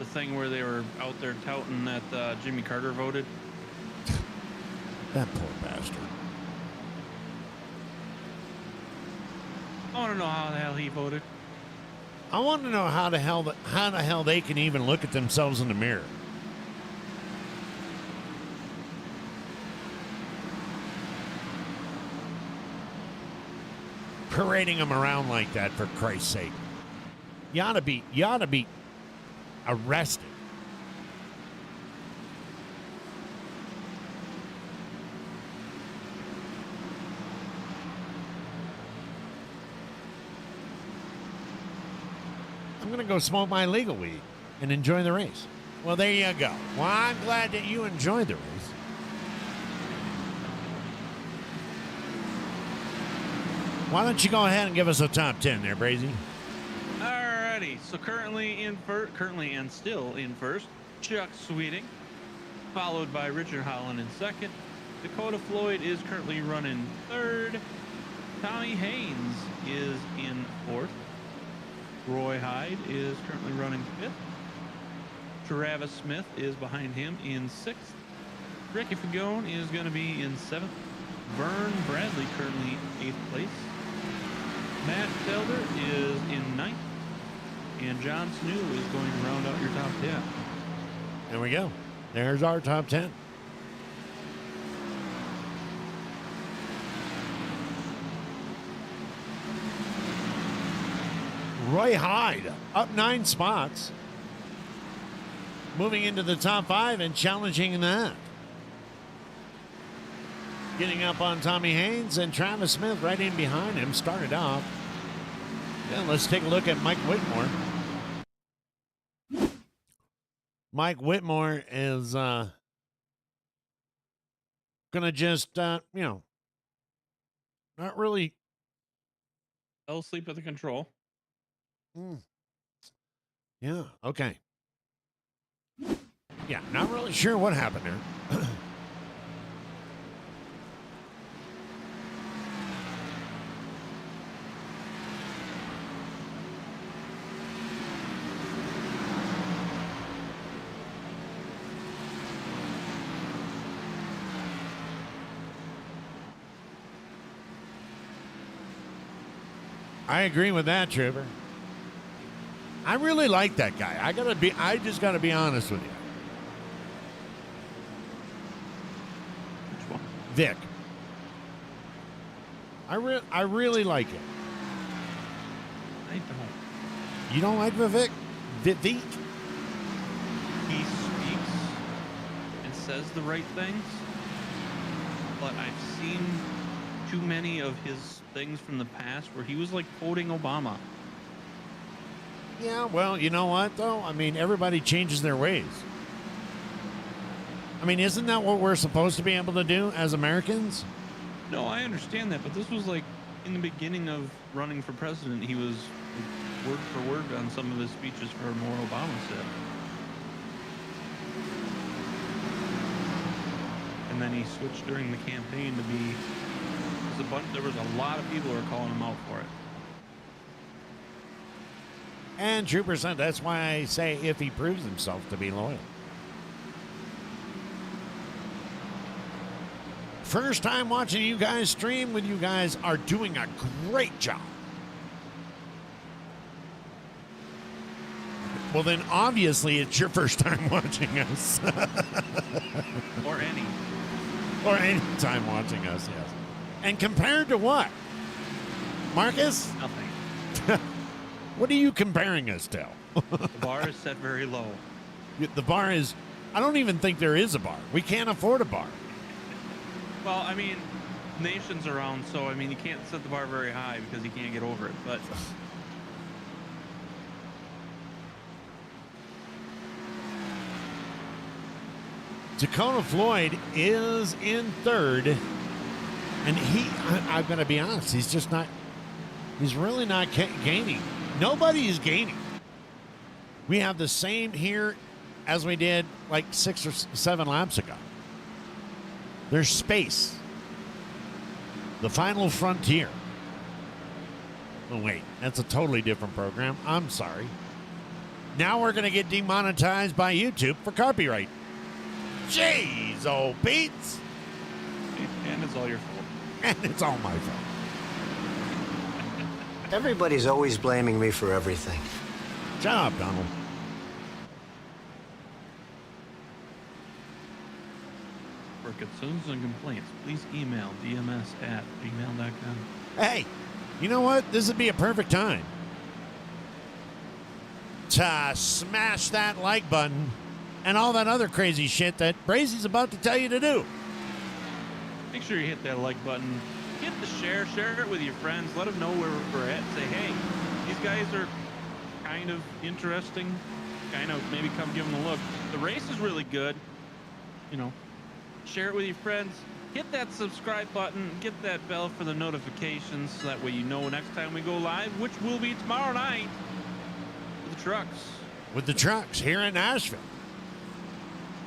thing where they were out there touting that Jimmy Carter voted? That poor bastard. I want to know how the hell he voted. I want to know how the hell they can even look at themselves in the mirror. Parading them around like that, for Christ's sake. You ought to be arrested. I'm going to go smoke my legal weed and enjoy the race. Well, there you go. Well, I'm glad that you enjoyed the race. Why don't you go ahead and give us a top 10 there, Brazy? Alrighty, so currently and still in first, Chuck Sweeting, followed by Richard Holland in second. Dakota Floyd is currently running third. Tommy Haynes is in fourth. Roy Hyde is currently running fifth. Travis Smith is behind him in sixth. Ricky Fagone is going to be in seventh. Vern Bradley currently eighth place. Matt Felder is in ninth. And John Snow is going to round out your top 10. There we go. There's our top 10. Roy Hyde up 9 spots. Moving into the top 5 and challenging that. Getting up on Tommy Haynes and Travis Smith right in behind him. Started off. Yeah, let's take a look at Mike Whitmore. Mike Whitmore is going to just, not really. Fell asleep at the control. Yeah, okay. Yeah, not really sure what happened there. I agree with that, Trevor. I really like that guy. I just gotta be honest with you. Which one? Vic. I really like him. I don't. You don't like Vivek? Vivek? He speaks and says the right things, but I've seen too many of his things from the past where he was like quoting Obama. Yeah, well, you know what, though? I mean, everybody changes their ways. I mean, isn't that what we're supposed to be able to do as Americans? No, I understand that, but this was like in the beginning of running for president. He was word for word on some of his speeches for more Obama said. And then he switched during the campaign to be... There was a lot of people who were calling him out for it. And Trooper said that's why I say if he proves himself to be loyal. First time watching you guys stream with you guys are doing a great job. Well, then obviously it's your first time watching us. Or any. Or any time watching us, yes. And compared to what? Marcus? Nothing. What are you comparing us to? The bar is set very low. The bar is... I don't even think there is a bar. We can't afford a bar. Well, I mean, nation's around, so, I mean, you can't set the bar very high because you can't get over it, but... Dakota Floyd is in third. And I'm going to be honest, he's really not gaining. Nobody is gaining. We have the same here as we did like 6 or 7 laps ago. There's space. The Final Frontier. Oh, wait, that's a totally different program. I'm sorry. Now we're going to get demonetized by YouTube for copyright. Jeez, old Pete's. And it's all your fault. And it's all my fault. Everybody's always blaming me for everything. Shut up, Donald. For concerns and complaints, please email dms@gmail.com. Hey, you know what? This would be a perfect time to smash that like button and all that other crazy shit that Brazy's about to tell you to do. Make sure you hit that like button. Hit the share it with your friends. Let them know where we're at. Say, hey, these guys are kind of interesting. Kind of maybe come give them a look. The race is really good. You know, share it with your friends. Hit that subscribe button. Get that bell for the notifications so that way you know next time we go live, which will be tomorrow night with the trucks. With the trucks here in Nashville.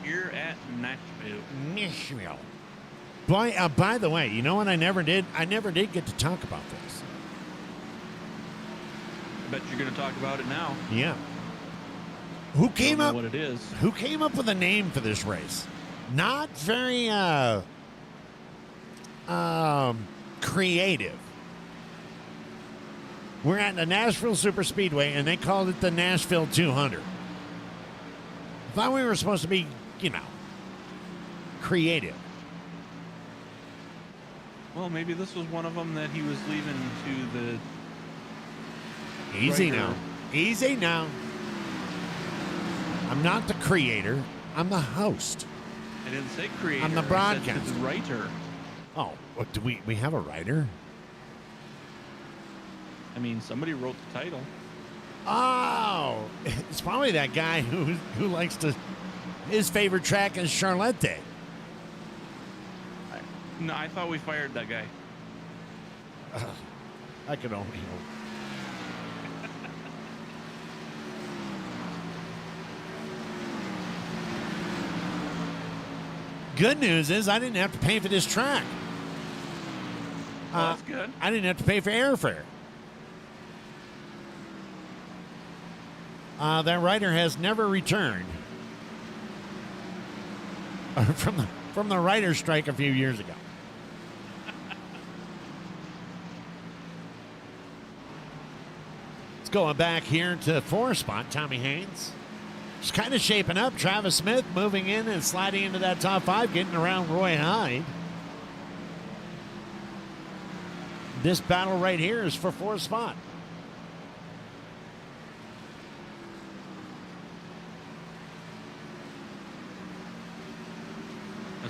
Here at Nashville. Nashville. Boy, by the way, you know what I never did? I never did get to talk about this. I bet you're going to talk about it now. Yeah. Who came up? What it is? Who came up with a name for this race? Not very creative. We're at the Nashville Superspeedway, and they called it the Nashville 200. Thought we were supposed to be, creative. Well, maybe this was one of them that he was leaving to the Easy writer. now. Easy now. I'm not the creator. I'm the host. I didn't say creator. I'm the I said broadcaster. the writer. Oh, what do we have a writer? I mean, somebody wrote the title. Oh, it's probably that guy who likes to. His favorite track is Charlotte Day. No, I thought we fired that guy. I could only hope. Good news is I didn't have to pay for this track. Well, that's good. I didn't have to pay for airfare. That writer has never returned from the writer's strike a few years ago. Let's go back here to 4 spot, Tommy Haynes. It's kind of shaping up. Travis Smith moving in and sliding into that top 5, getting around Roy Hyde. This battle right here is for 4th spot.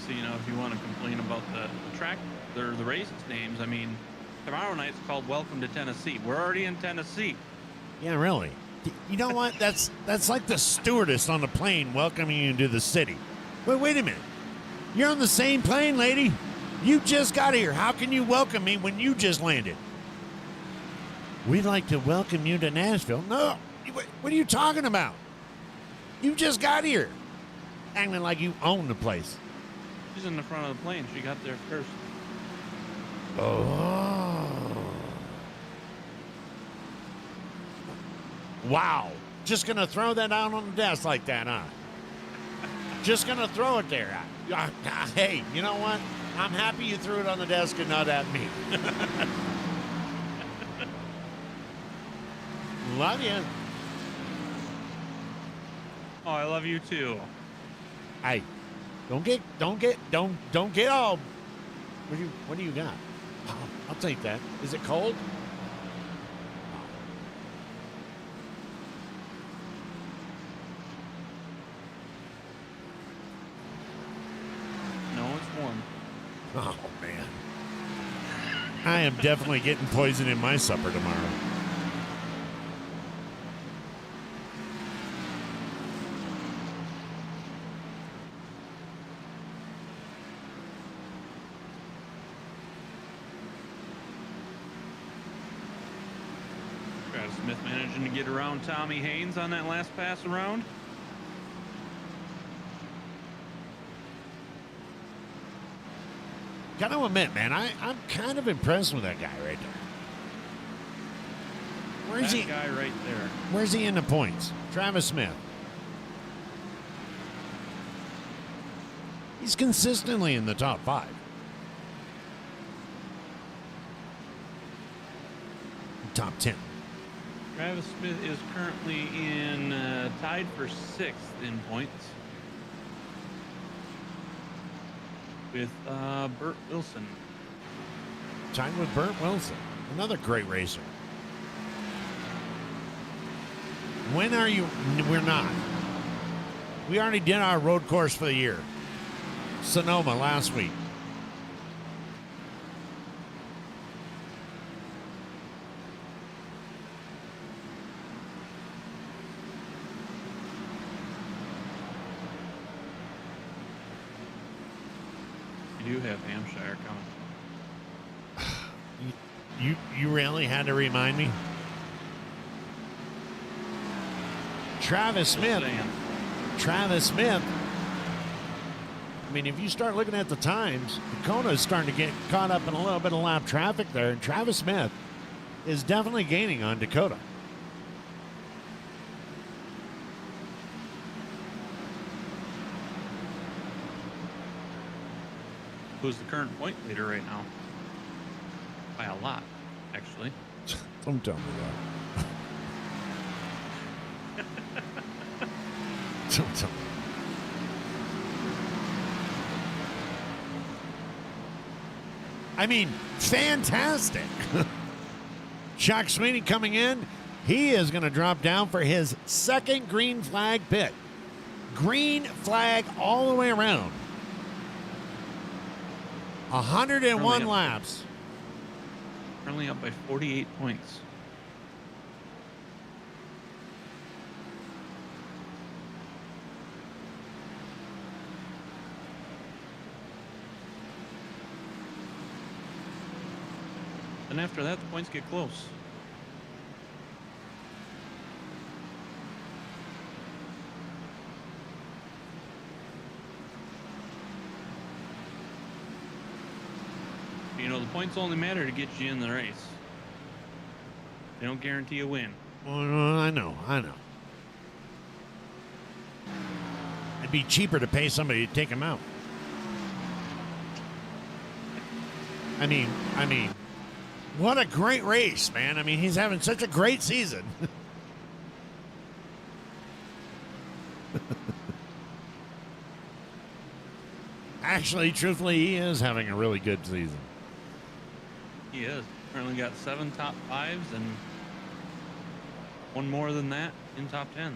So, you know, if you want to complain about the track, the races names, I mean, tomorrow night's called Welcome to Tennessee. We're already in Tennessee. Yeah, really. You know what? That's like the stewardess on the plane welcoming you to the city. Wait a minute. You're on the same plane, lady. You just got here. How can you welcome me when you just landed? We'd like to welcome you to Nashville. No. What are you talking about? You just got here. Acting like you own the place. She's in the front of the plane. She got there first. Oh. Wow. Just going to throw that out on the desk like that, huh? Just going to throw it there. Hey, you know what? I'm happy you threw it on the desk and not at me. Love you. Oh, I love you too. Hey, don't get all. What do you got? Oh, I'll take that. Is it cold? No, it's warm. Oh man, I am definitely getting poison in my supper tomorrow. Travis Smith managing to get around Tommy Haynes on that last pass around. Gotta admit, man, I'm kind of impressed with that guy right there. Where's That he? guy right there. Where's he in the points? Travis Smith. He's consistently in the top 5. Top 10. Travis Smith is currently in tied for 6th in points with Burt Wilson. Tied with Burt Wilson. Another great racer. When are you? We're not. We already did our road course for the year. Sonoma last week. You do have Hampshire coming. You really had to remind me. Travis Smith. Travis Smith. I mean, if you start looking at the times, Dakota is starting to get caught up in a little bit of lap traffic there, and Travis Smith is definitely gaining on Dakota. Who's the current point leader right now? By a lot, actually. Don't tell me that. Don't tell me. I mean, fantastic. Shock Sweeney coming in. He is going to drop down for his second green flag pit. Green flag all the way around. 101 laps. Currently up by 48 points. And after that, the points get close. You know, the points only matter to get you in the race. They don't guarantee a win. Oh, I know. It'd be cheaper to pay somebody to take him out. I mean, what a great race, man. I mean, he's having such a great season. Actually, truthfully, he is having a really good season. He is. Currently got 7 top 5s and one more than that in top 10s.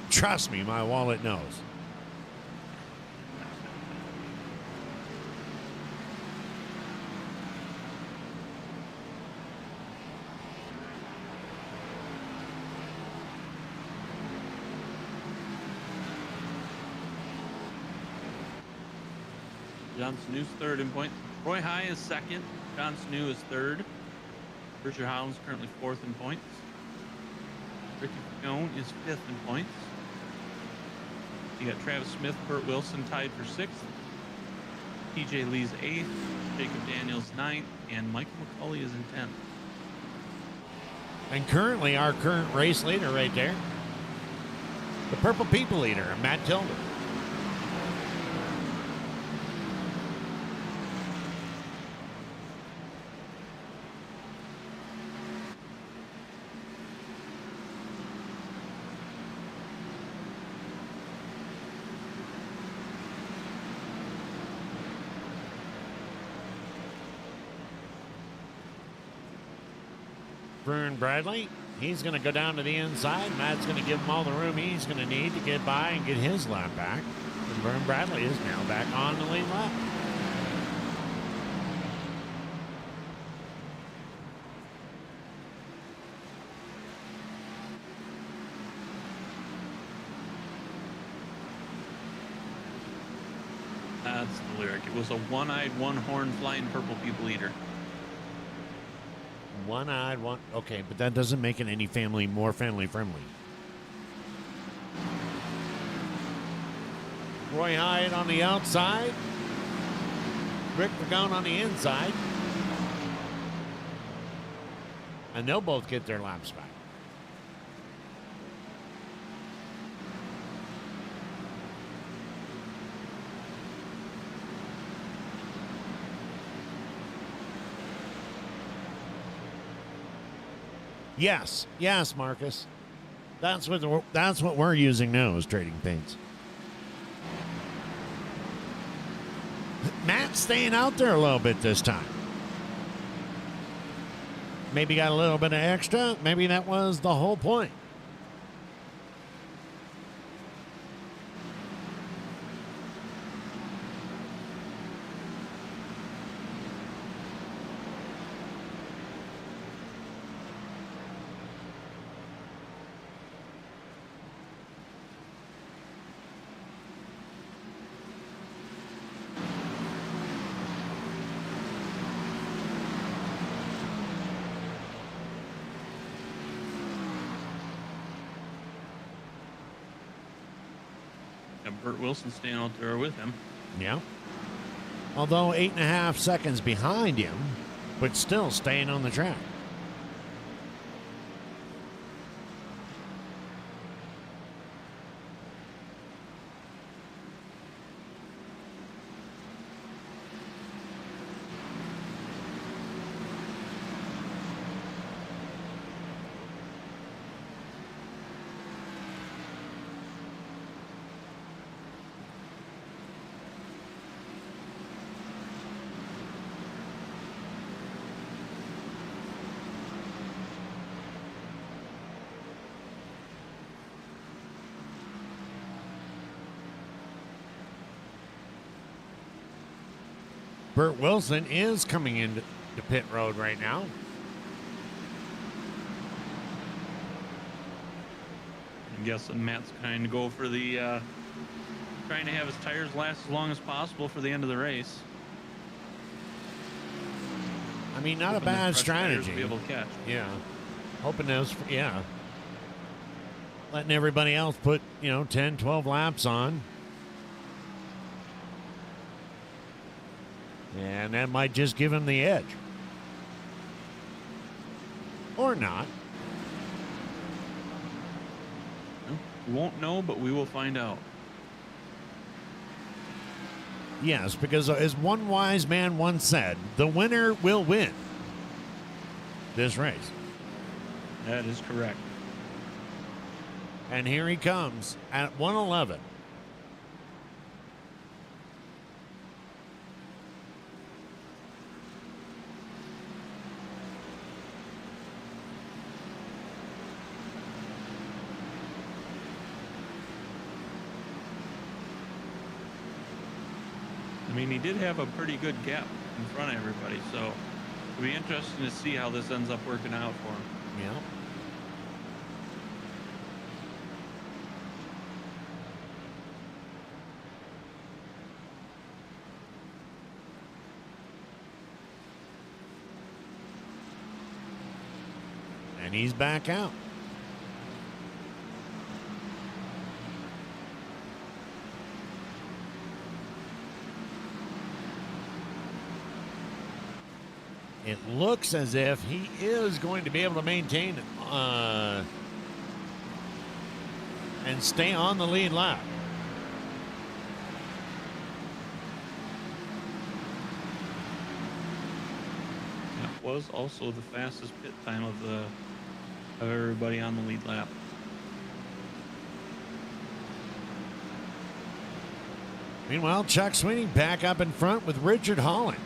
Trust me, my wallet knows. John Snoo's third in points. Roy High is second. John Snoo is third. Richard Howland's currently fourth in points. Ricky Picone is fifth in points. You got Travis Smith, Burt Wilson tied for sixth. TJ Lee's eighth. Jacob Daniels ninth. And Michael McCulley is in 10th. And currently, our current race leader right there, the Purple People leader, Matt Tilden. Vern Bradley, he's going to go down to the inside. Matt's going to give him all the room he's going to need to get by and get his lap back. And Vern Bradley is now back on the lead lap. That's the lyric. It was a one-eyed, one-horn flying Purple People eater. One-eyed, one. Okay, but that doesn't make it any more family friendly. Roy Hyatt on the outside. Rick Pagone on the inside. And they'll both get their laps back. Yes, Marcus. That's what we're using now is trading paints. Matt's staying out there a little bit this time. Maybe got a little bit of extra. Maybe that was the whole point. Burt Wilson staying out there with him. Yeah. Although 8.5 seconds behind him, but still staying on the track. Burt Wilson is coming into the pit road right now. I'm guessing Matt's trying to go for the, trying to have his tires last as long as possible for the end of the race. I mean, not Hoping a the bad fresh tires will strategy. be able to catch. Yeah. Hoping those, yeah. Letting everybody else put, 10, 12 laps on. And that might just give him the edge. Or not. We won't know, but we will find out. Yes, because as one wise man once said, the winner will win this race. That is correct. And here he comes at 111. I mean, he did have a pretty good gap in front of everybody, so it'll be interesting to see how this ends up working out for him. Yeah. And he's back out. It looks as if he is going to be able to maintain and stay on the lead lap. That was also the fastest pit time of everybody on the lead lap. Meanwhile, Chuck Sweeney back up in front with Richard Holland.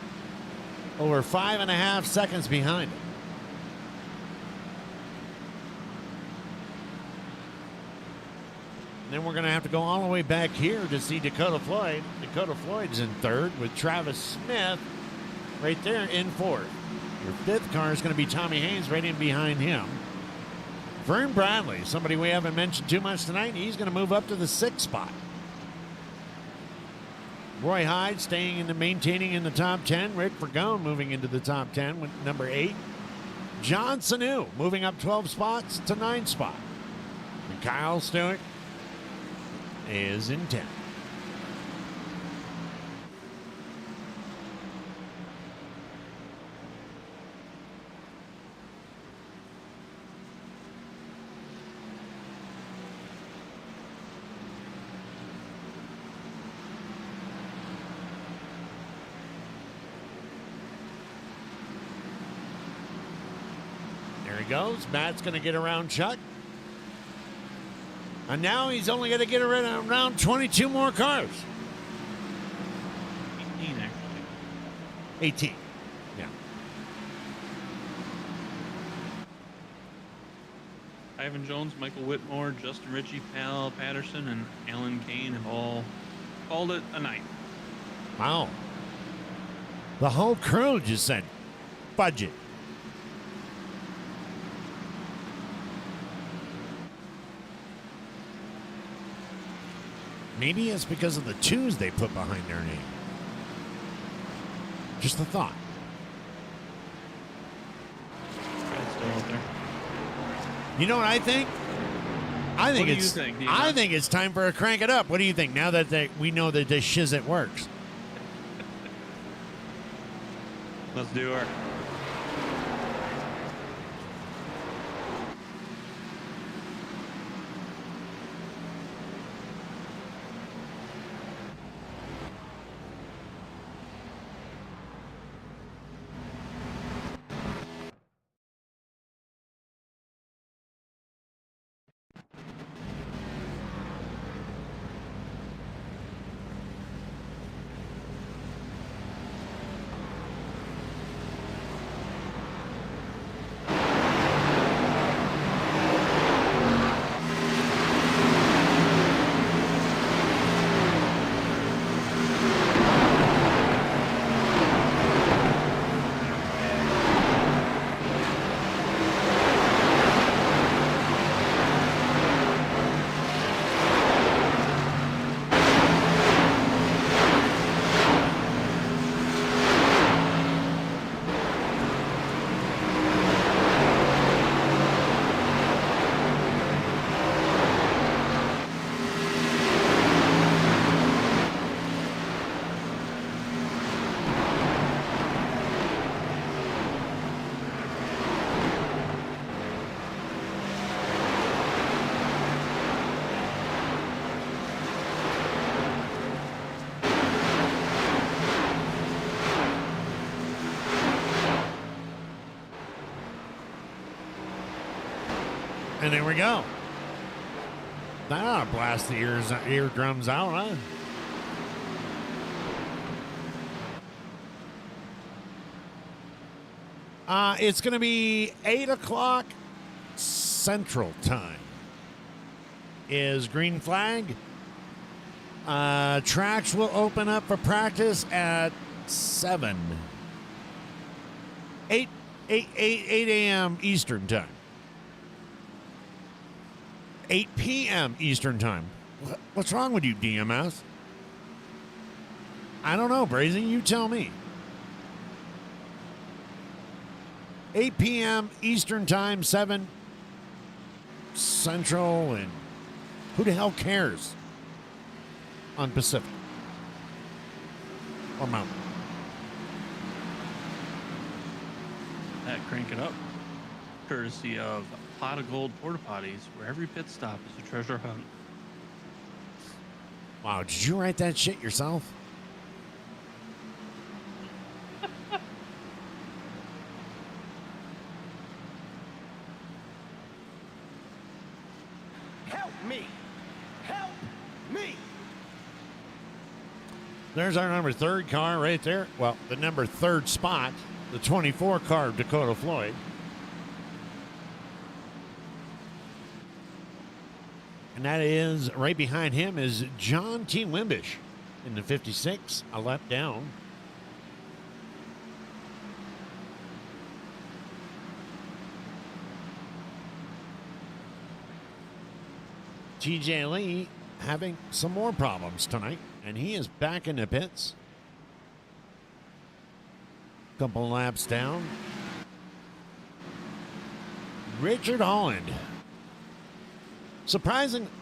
Over 5.5 seconds behind him. And then we're going to have to go all the way back here to see Dakota Floyd. Dakota Floyd's in third with Travis Smith right there in fourth. Your fifth car is going to be Tommy Haynes right in behind him. Vern Bradley, somebody we haven't mentioned too much tonight, he's going to move up to the sixth spot. Roy Hyde maintaining in the top 10. Rick Vergone moving into the top 10 with number 8. John Sanu moving up 12 spots to 9th spot. And Kyle Stewart is in 10th. Goes. Matt's going to get around Chuck. And now he's only going to get around 22 more cars. 18, actually. 18. Yeah. Ivan Jones, Michael Whitmore, Justin Ritchie, Pal Patterson, and Alan Kane have all called it a night. Wow. The whole crew just said, budget. Maybe it's because of the twos they put behind their name. Just a thought. Brad's still out there. You know what I think? I think What do it's. you think, I think it's time for a crank it up. What do you think? Now that we know that this shizit works. Let's do her. And there we go. That ought to blast the eardrums out, huh? It's going to be 8 o'clock Central Time. Is green flag. Tracks will open up for practice at 8 a.m. Eastern Time. 8 p.m. Eastern Time. What's wrong with you, DMS? I don't know, Brazy. You tell me. 8 p.m. Eastern Time, 7 Central, and who the hell cares on Pacific or Mountain? That crank it up. Courtesy of Pot of Gold Porta Potties, where every pit stop is a treasure hunt. Wow, did you write that shit yourself? Help me! Help me! There's our number 3 car right there. Well, the number 3 spot, the 24 car of Dakota Floyd. And that is, right behind him is John T. Wimbish in the 56, a lap down. TJ Lee having some more problems tonight, and he is back in the pits. Couple laps down. Richard Holland.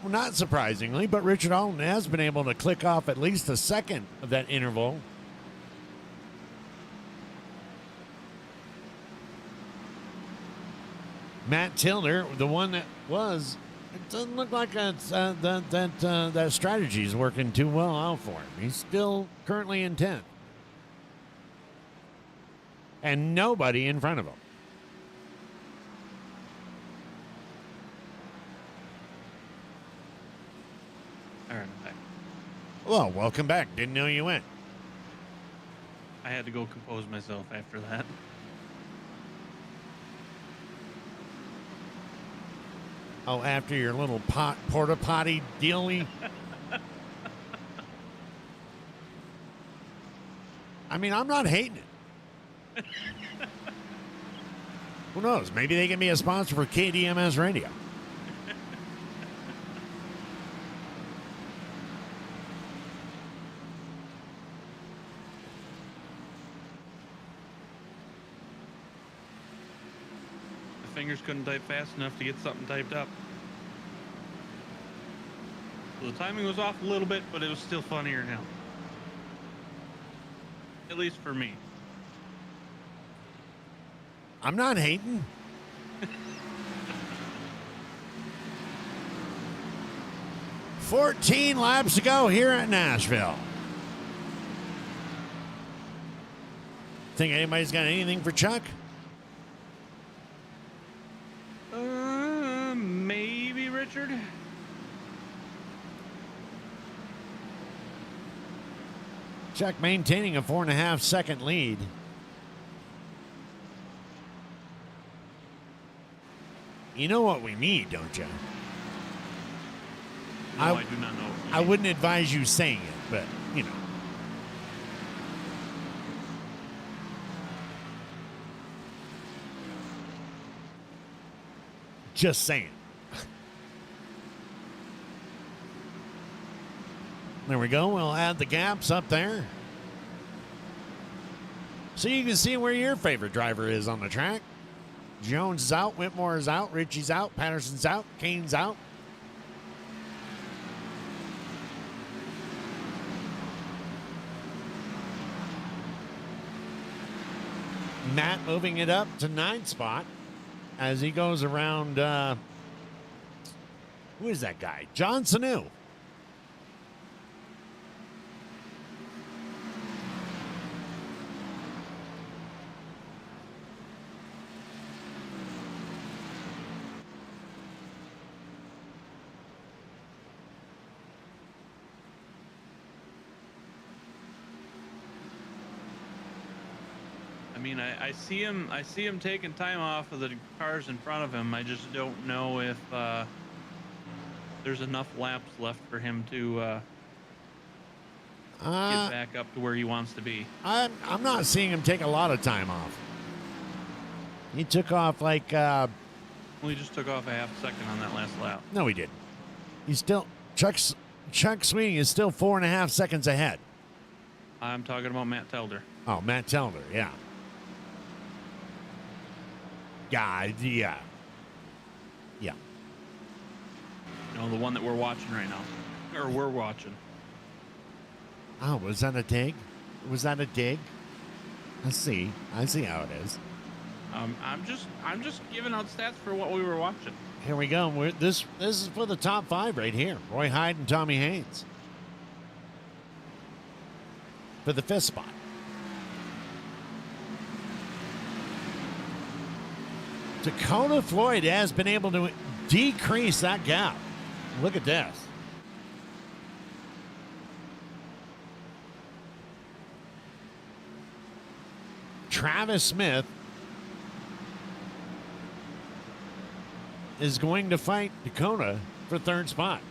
Not surprisingly, but Richard Holland has been able to click off at least a second of that interval. Matt Tilder, the one that was, it doesn't look like that strategy is working too well out for him. He's still currently in 10th. And nobody in front of him. All right, I'm back. Well, welcome back. Didn't know you went. I had to go compose myself after that. Oh, after your little porta potty dealy. I mean, I'm not hating it. Who knows? Maybe they can be a sponsor for KDMS Radio. Fingers couldn't type fast enough to get something typed up. So the timing was off a little bit, but it was still funnier now. At least for me. I'm not hating. $14 laps to go here at Nashville. Think anybody's got anything for Chuck? Maybe Richard. Chuck maintaining a 4.5 second lead. You know what we need, don't you? No, I do not know. I wouldn't advise you saying it, but, you know. Just saying. There we go. We'll add the gaps up there. So you can see where your favorite driver is on the track. Jones is out. Whitmore is out. Ritchie's out. Patterson's out. Kane's out. Matt moving it up to 9th spot as he goes around. Who is that guy? John Sanu. I mean, I see him. I see him taking time off of the cars in front of him. I just don't know if there's enough laps left for him to get back up to where he wants to be. I'm not seeing him take a lot of time off. He took off like. Well, he just took off a half second on that last lap. No, he didn't. He's still Chuck Sweeney is still 4.5 seconds ahead. I'm talking about Matt Telder. Oh, Matt Telder, yeah. Yeah. You know, the one that we're watching right now, or we're watching. Oh, was that a dig? Was that a dig? I see how it is. I'm just giving out stats for what we were watching. Here we go. This is for the top 5 right here. Roy Hyde and Tommy Haynes for the 5th spot. Dakota Floyd has been able to decrease that gap. Look at this. Travis Smith is going to fight Dakota for 3rd spot.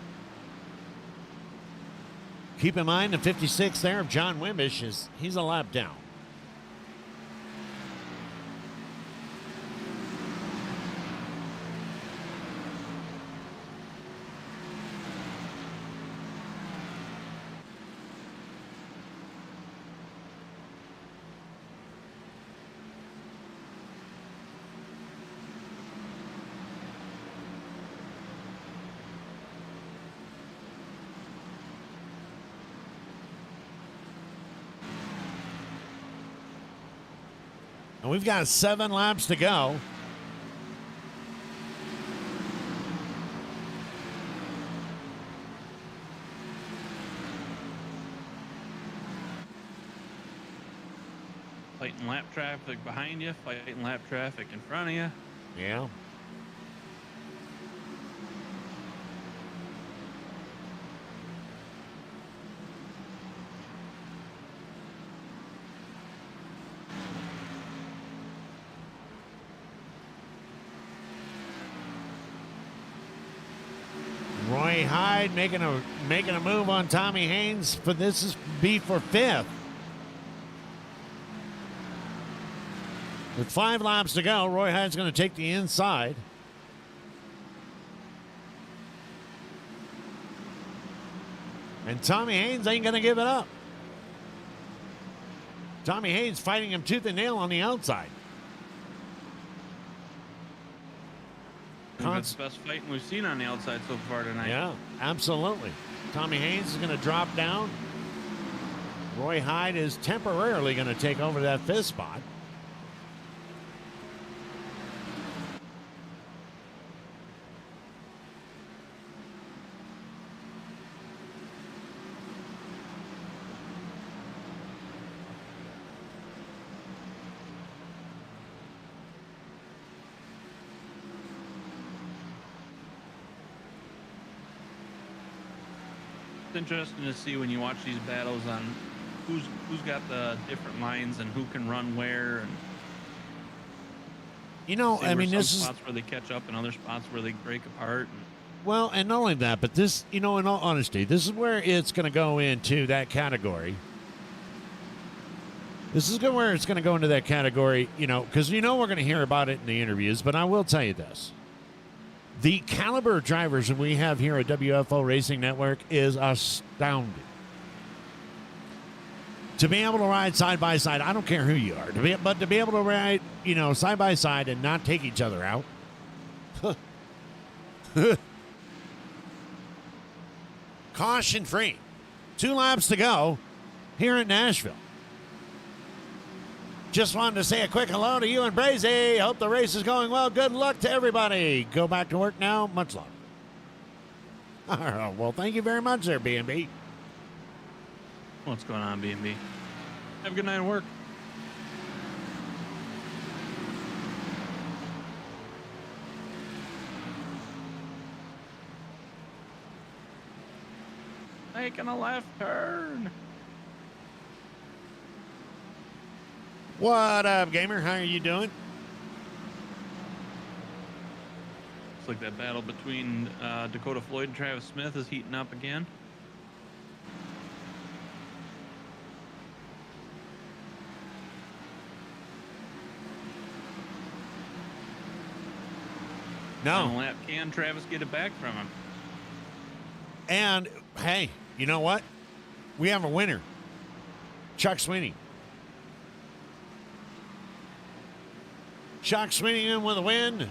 Keep in mind the 56 there of John Wimbish he's a lap down. And we've got 7 laps to go. Fighting lap traffic behind you, fighting lap traffic in front of you. Yeah. Roy Hyde making a move on Tommy Haynes for this is be for 5th. With 5 laps to go, Roy Hyde's going to take the inside. And Tommy Haynes ain't going to give it up. Tommy Haynes fighting him tooth and nail on the outside. That's the best fighting we've seen on the outside so far tonight. Yeah, absolutely. Tommy Haynes is going to drop down. Roy Hyde is temporarily going to take over that 5th spot. Interesting to see when you watch these battles on who's got the different lines and who can run where, and I mean, this is spots where they catch up and other spots where they break apart. Well, and not only that, but this, in all honesty, this is where it's going to go into that category. This is where it's going to go into that category, because we're going to hear about it in the interviews, but I will tell you this. The caliber of drivers that we have here at WFO Racing Network is astounding. To be able to ride side by side, I don't care who you are, but to be able to ride, side by side and not take each other out. Caution free. 2 laps to go here in Nashville. Just wanted to say a quick hello to you and Brazy. Hope the race is going well. Good luck to everybody. Go back to work now. Much love. All right, well, thank you very much there, B&B. What's going on, B&B? Have a good night at work. Making a left turn. What up, gamer? How are you doing? Looks like that battle between Dakota Floyd and Travis Smith is heating up again. No. Final lap, can Travis get it back from him? And, hey, you know what? We have a winner. Chuck Sweeney. Chuck Sweeney in with a win.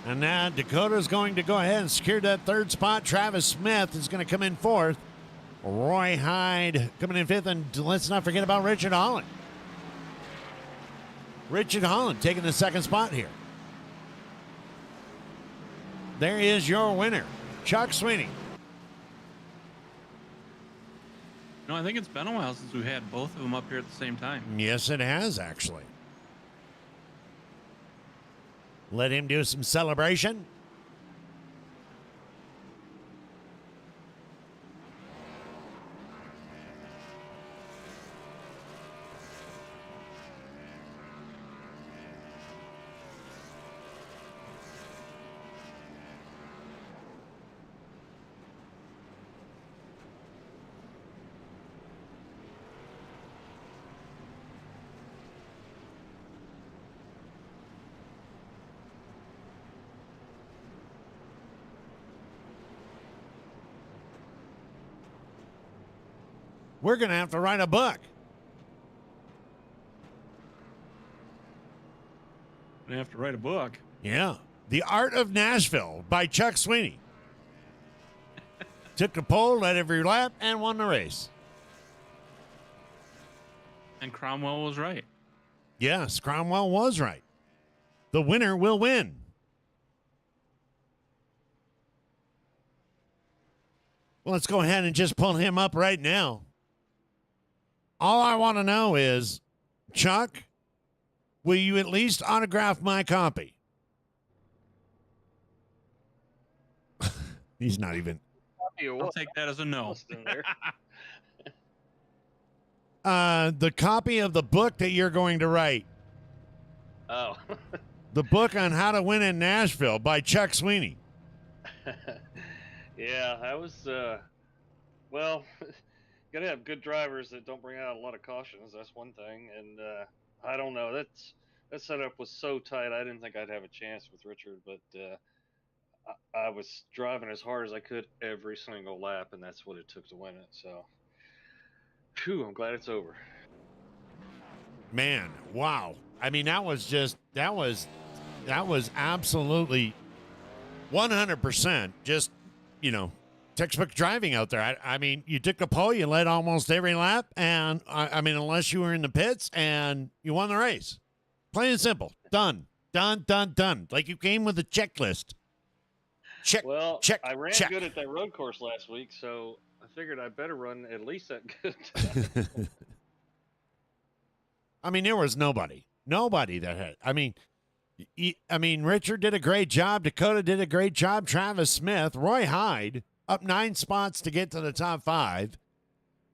And now Dakota's going to go ahead and secure that third spot. Travis Smith is going to come in fourth. Roy Hyde coming in fifth. And let's not forget about Richard Holland. Richard Holland taking the second spot here. There is your winner, Chuck Sweeney. No, I think it's been a while since we had both of them up here at the same time. Yes, it has, actually. Let him do some celebration. We're going to have to write a book. I have to write a book. Yeah. The Art of Nashville by Chuck Sweeney. Took the pole, led every lap, and won the race. And Cromwell was right. Yes, Cromwell was right. The winner will win. Well, let's go ahead and just pull him up right now. All I want to know is, Chuck, will you at least autograph my copy? He's not even. I'll take that as a no. The copy of the book that you're going to write. Oh. The book on how to win in Nashville by Chuck Sweeney. Yeah, I was, well, gotta have good drivers that don't bring out a lot of cautions. That's one thing. And I don't know. That setup was so tight. I didn't think I'd have a chance with Richard, but I was driving as hard as I could every single lap, and that's what it took to win it. So, phew, I'm glad it's over. Man, wow. I mean, that was absolutely 100% just, textbook driving out there. I mean, you took the pole, you led almost every lap, and I mean, unless you were in the pits, and you won the race. Plain and simple. Done. Done, done, done. Like you came with a checklist. Check, Well, check, I ran check. good at that road course last week, so I figured I better run at least that good. I mean, there was nobody that had. I mean, Richard did a great job. Dakota did a great job. Travis Smith, Roy Hyde, up 9 spots to get to the top 5.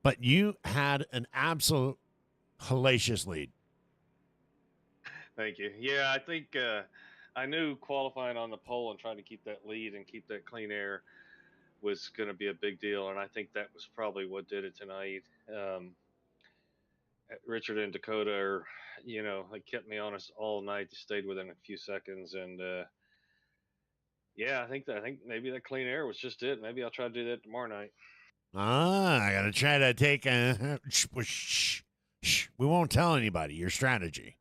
But you had an absolute hellacious lead. Thank you. Yeah, I think I knew qualifying on the pole and trying to keep that lead and keep that clean air was going to be a big deal, and I think that was probably what did it tonight. Richard and Dakota are, they kept me honest all night. They stayed within a few seconds, and yeah, I think maybe that clean air was just it. Maybe I'll try to do that tomorrow night. I got to try to take a. We won't tell anybody your strategy.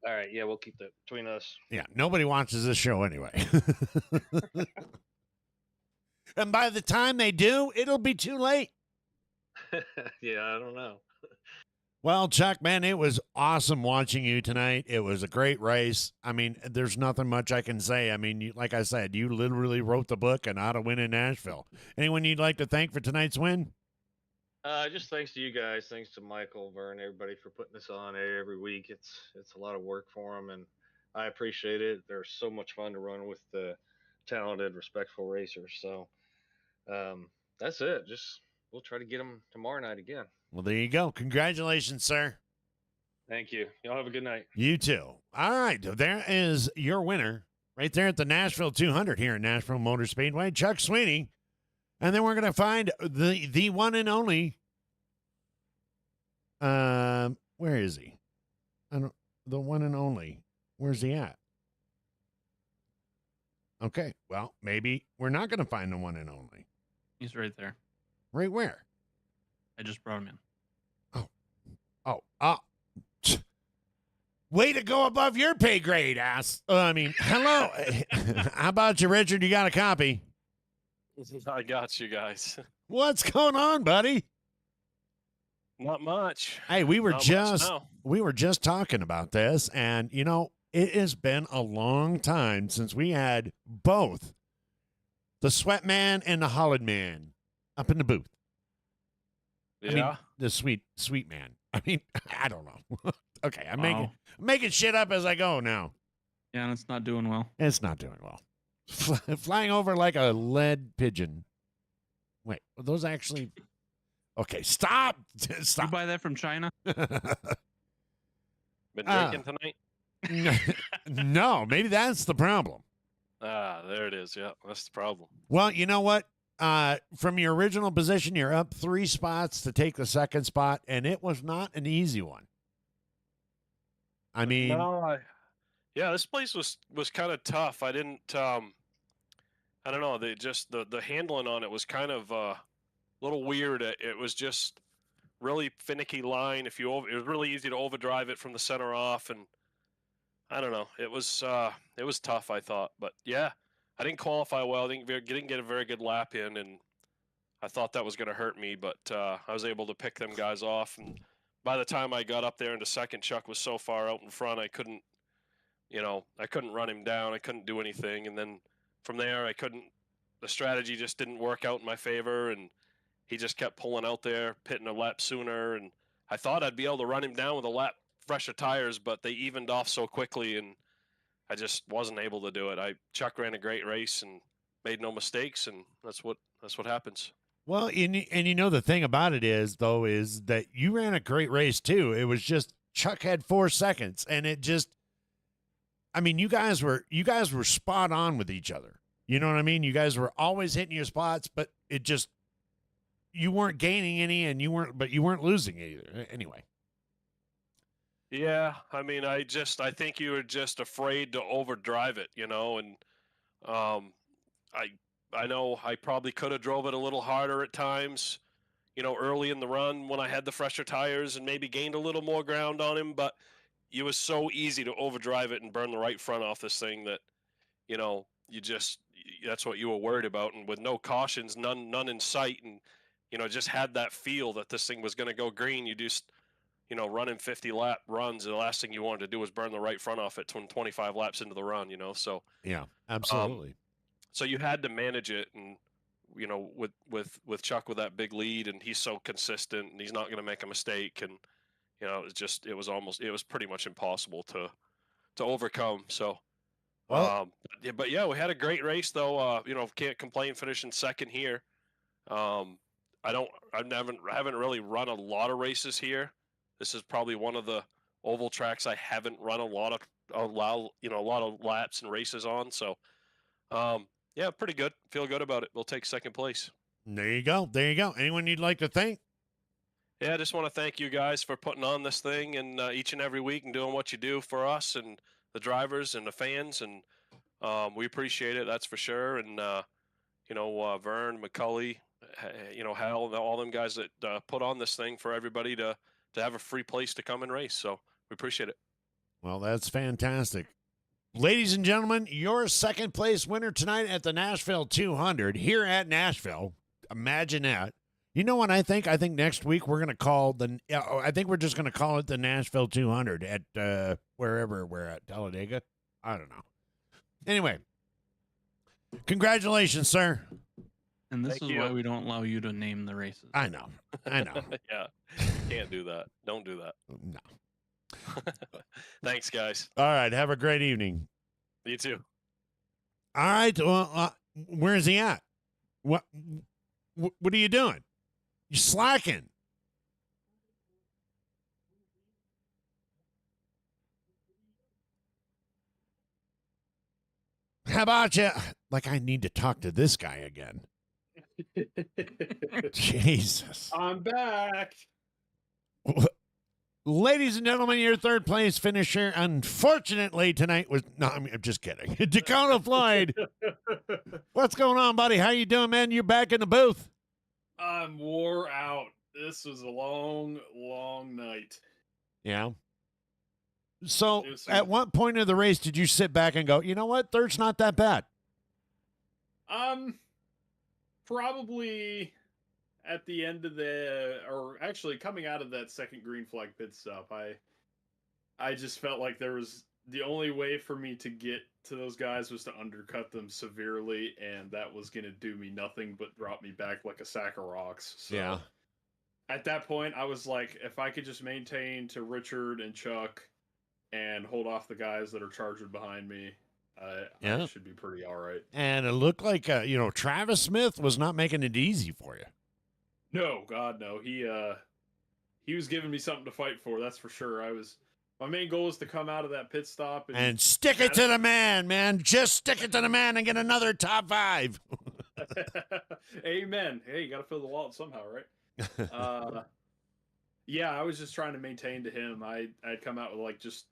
All right, yeah, we'll keep that between us. Yeah, nobody watches this show anyway. And by the time they do, it'll be too late. Yeah, I don't know. Well, Chuck, man, it was awesome watching you tonight. It was a great race. I mean, there's nothing much I can say. I mean, like I said, you literally wrote the book on how to win in Nashville. Anyone you'd like to thank for tonight's win? Just thanks to you guys. Thanks to Michael, Vern, everybody for putting this on every week. It's a lot of work for them, and I appreciate it. They're so much fun to run with the talented, respectful racers. So that's it. We'll try to get them tomorrow night again. Well, there you go. Congratulations, sir. Thank you. Y'all have a good night. You too. All right. There is your winner right there at the Nashville 200 here at Nashville Motor Speedway, Chuck Sweeney. And then we're going to find the one and only. Where is he? The one and only. Where's he at? Okay. Well, maybe we're not going to find the one and only. He's right there. Right where? I just brought him in. Way to go above your pay grade, ass. Hello. How about you, Richard? You got a copy? I got you guys. What's going on, buddy? Not much. Hey, we were Not much just now. talking about this, and it has been a long time since we had both the Sweat Man and the Holland Man up in the booth. Yeah. I mean, the sweet man. I don't know. Okay, I'm making shit up as I go now. Yeah, and it's not doing well. It's not doing well. Flying over like a lead pigeon. Wait, were those actually? Okay, stop. You Stop. buy that from China? Been drinking tonight? No, maybe that's the problem. There it is. Yeah, that's the problem. Well, you know what? From your original position, you're up 3 spots to take the second spot, and it was not an easy one. I mean, Yeah, this place was kind of tough. I didn't. I don't know. The handling on it was kind of a little weird. It was just really finicky line. It was really easy to overdrive it from the center off, and I don't know. It was tough, I thought. But yeah, I didn't qualify well. Didn't get a very good lap in, and I thought that was going to hurt me. But I was able to pick them guys off, and by the time I got up there into second, Chuck was so far out in front, I couldn't run him down. I couldn't do anything. And then from there, the strategy just didn't work out in my favor. And he just kept pulling out there, pitting a lap sooner. And I thought I'd be able to run him down with a lap fresher tires, but they evened off so quickly. And I just wasn't able to do it. Chuck ran a great race and made no mistakes. And that's what happens. well, and the thing about it is that you ran a great race too. It was just Chuck had 4 seconds, and it just. You guys were spot on with each other. You know what I mean? You guys were always hitting your spots, but you weren't gaining any, and you weren't losing either. Anyway. Yeah, I think you were just afraid to overdrive it, and I know I probably could have drove it a little harder at times, early in the run when I had the fresher tires and maybe gained a little more ground on him, but it was so easy to overdrive it and burn the right front off this thing that, that's what you were worried about. And with no cautions, none in sight, and, just had that feel that this thing was going to go green. You just, running 50 lap runs, the last thing you wanted to do was burn the right front off it 25 laps into the run, so. Yeah, absolutely. So you had to manage it, and, with Chuck with that big lead, and he's so consistent, and he's not going to make a mistake. And, it was pretty much impossible to overcome. So, Well, but yeah, we had a great race though. Can't complain finishing second here. I haven't really run a lot of races here. This is probably one of the oval tracks I haven't run a lot of laps and races on. So, yeah, pretty good. Feel good about it. We'll take second place. there you go. Anyone you'd like to thank? Yeah, I just want to thank you guys for putting on this thing and each and every week and doing what you do for us and the drivers and the fans, and we appreciate it. That's for sure. And Vern, McCully, Hal, and all them guys that put on this thing for everybody to have a free place to come and race. So we appreciate it. Well, that's fantastic. Ladies and gentlemen, your second place winner tonight at the Nashville 200 here at Nashville. Imagine that. You know what I think? I think next week we're going to call I think we're just going to call it the Nashville 200 at wherever we're at, Talladega. I don't know. Anyway, congratulations, sir. And this Thank is you. why we don't allow you to name the races. I know. Yeah, can't do that. Don't do that. No. Thanks, guys. All right. Have a great evening. You too. All right. Well, where is he at? What are you doing? You're slacking. how about you? Like, I need to talk to this guy again. Jesus. I'm back. Ladies and gentlemen, your third place finisher, unfortunately, tonight was... No, I'm just kidding. Dakota Floyd. What's going on, buddy? How you doing, man? You're back in the booth. I'm wore out. This was a long, long night. Yeah. So, at what point of the race did you sit back and go, you know what? Third's not that bad? Probably at the end of or actually coming out of that second green flag pit stop, I just felt like there was the only way for me to get to those guys was to undercut them severely, and that was going to do me nothing but drop me back like a sack of rocks. So Yeah. at that point, I was like, if I could just maintain to Richard and Chuck and hold off the guys that are charging behind me, I should be pretty all right. And it looked like, Travis Smith was not making it easy for you. No, God, no. He was giving me something to fight for, that's for sure. My main goal was to come out of that pit stop and stick it to the man. Just stick it to the man and get another top 5. Amen. Hey, you got to fill the wallet somehow, right? Yeah, I was just trying to maintain to him. I'd come out with like just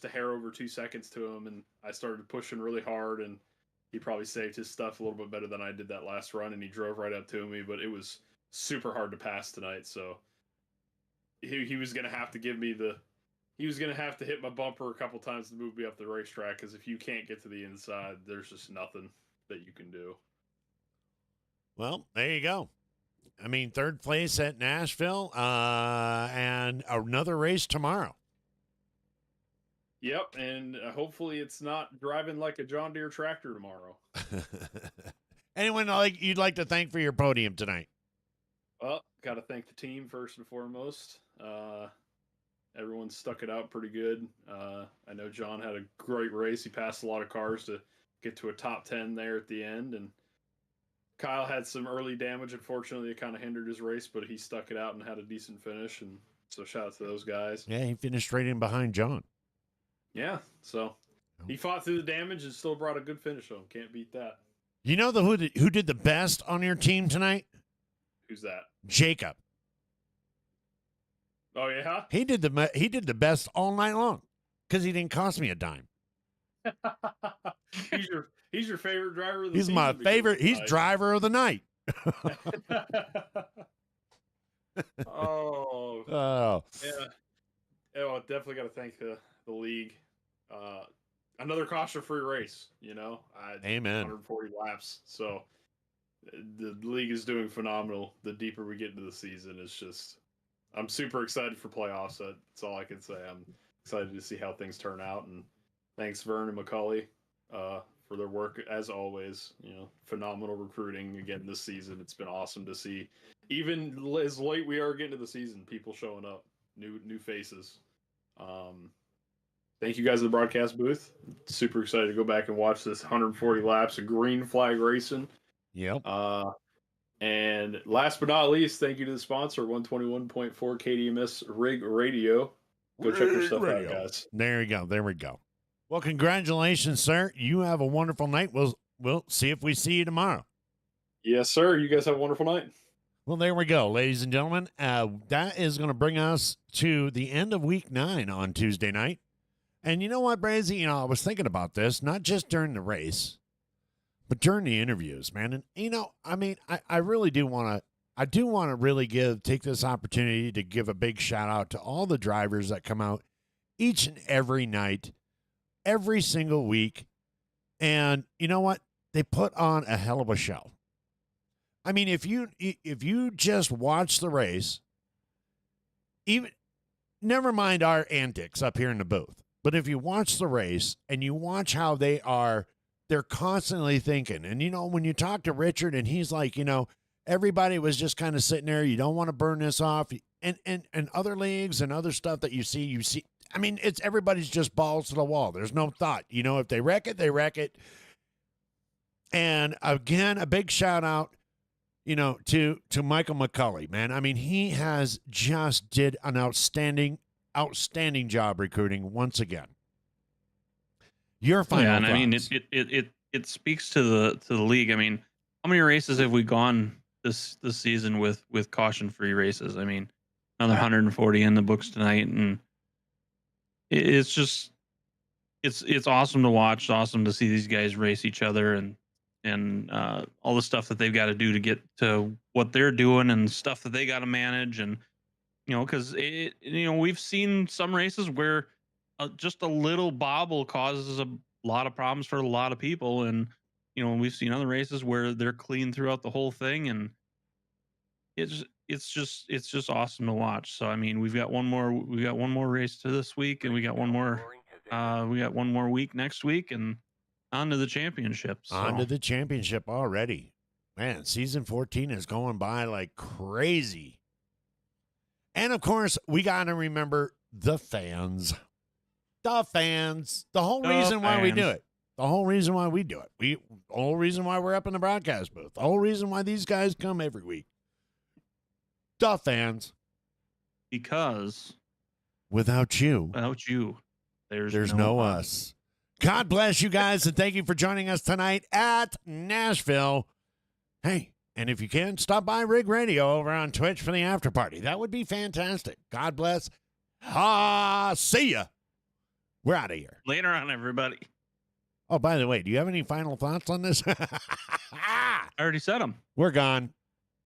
a hair over 2 seconds to him, and I started pushing really hard, and he probably saved his stuff a little bit better than I did that last run, and he drove right up to me, but it was super hard to pass tonight, so he was going to have to he was going to have to hit my bumper a couple times to move me up the racetrack, because if you can't get to the inside, there's just nothing that you can do. Well, there you go. I mean, third place at Nashville, and another race tomorrow. Yep, and hopefully it's not driving like a John Deere tractor tomorrow. Anyone you'd like to thank for your podium tonight? Well, got to thank the team first and foremost. Everyone stuck it out pretty good. I know John had a great race. He passed a lot of cars to get to a top 10 there at the end, and Kyle had some early damage. Unfortunately, it kind of hindered his race, but he stuck it out and had a decent finish, and so shout out to those guys. Yeah, he finished right in behind John. Yeah, so he fought through the damage and still brought a good finish home. Can't beat that. You know who did the best on your team tonight? Who's that? Jacob. Oh yeah, he did the best all night long because he didn't cost me a dime. he's your favorite driver of the He's season. my favorite. He's driver of the night. Oh yeah. Oh, definitely got to thank the league. Another caution-free race. Amen. 140 laps. So the league is doing phenomenal. The deeper we get into the season, it's just. I'm super excited for playoffs. That's all I can say. I'm excited to see how things turn out. And thanks, Vern and McCauley, for their work as always. Phenomenal recruiting again this season. It's been awesome to see. Even as late we are getting to the season, people showing up, new faces. Thank you guys in the broadcast booth. Super excited to go back and watch this 140 laps of green flag racing. Yep. And last but not least, thank you to the sponsor, 121.4 KDMS Rig Radio. Go check your stuff out, guys. There we go. Well, congratulations, sir. You have a wonderful night. We'll see if we see you tomorrow. Yes, sir. You guys have a wonderful night. Well, there we go, ladies and gentlemen. That is going to bring us to the end of week 9 on Tuesday night. And you know what, Brazy? I was thinking about this, not just during the race, but during the interviews, man. And, I really do want to really take this opportunity to give a big shout out to all the drivers that come out each and every night, every single week. And you know what? They put on a hell of a show. I mean, if you just watch the race, even never mind our antics up here in the booth, but if you watch the race and you watch how they're constantly thinking. And, when you talk to Richard and he's like, everybody was just kind of sitting there. You don't want to burn this off. And other leagues and other stuff that you see. I mean, it's everybody's just balls to the wall. There's no thought. If they wreck it, they wreck it. And again, a big shout out, to Michael McCulley, man. I mean, he has just did an outstanding job recruiting once again. Your final thoughts. I mean, it speaks to the league. I mean, how many races have we gone this season with caution free races? I mean, another 140 in the books tonight, and it's just it's awesome to watch. It's awesome to see these guys race each other and all the stuff that they've got to do to get to what they're doing and stuff that they got to manage. And because we've seen some races where just a little bobble causes a lot of problems for a lot of people, and we've seen other races where they're clean throughout the whole thing, and it's just awesome to watch. So I mean, we got one more race to this week, and we got one more week next week, and on to the championship. So. On to the championship already. Man, season 14 is going by like crazy. And of course, we got to remember the fans. The fans. The whole reason why we do it. The whole reason why we do it. The whole reason why we're up in the broadcast booth. The whole reason why these guys come every week. The fans. Because without you, there's no us. God bless you guys, and thank you for joining us tonight at Nashville. Hey, and if you can, stop by Rig Radio over on Twitch for the after party. That would be fantastic. God bless. See ya. We're out of here. Later on, everybody. Oh, by the way, do you have any final thoughts on this? I already said them. We're gone.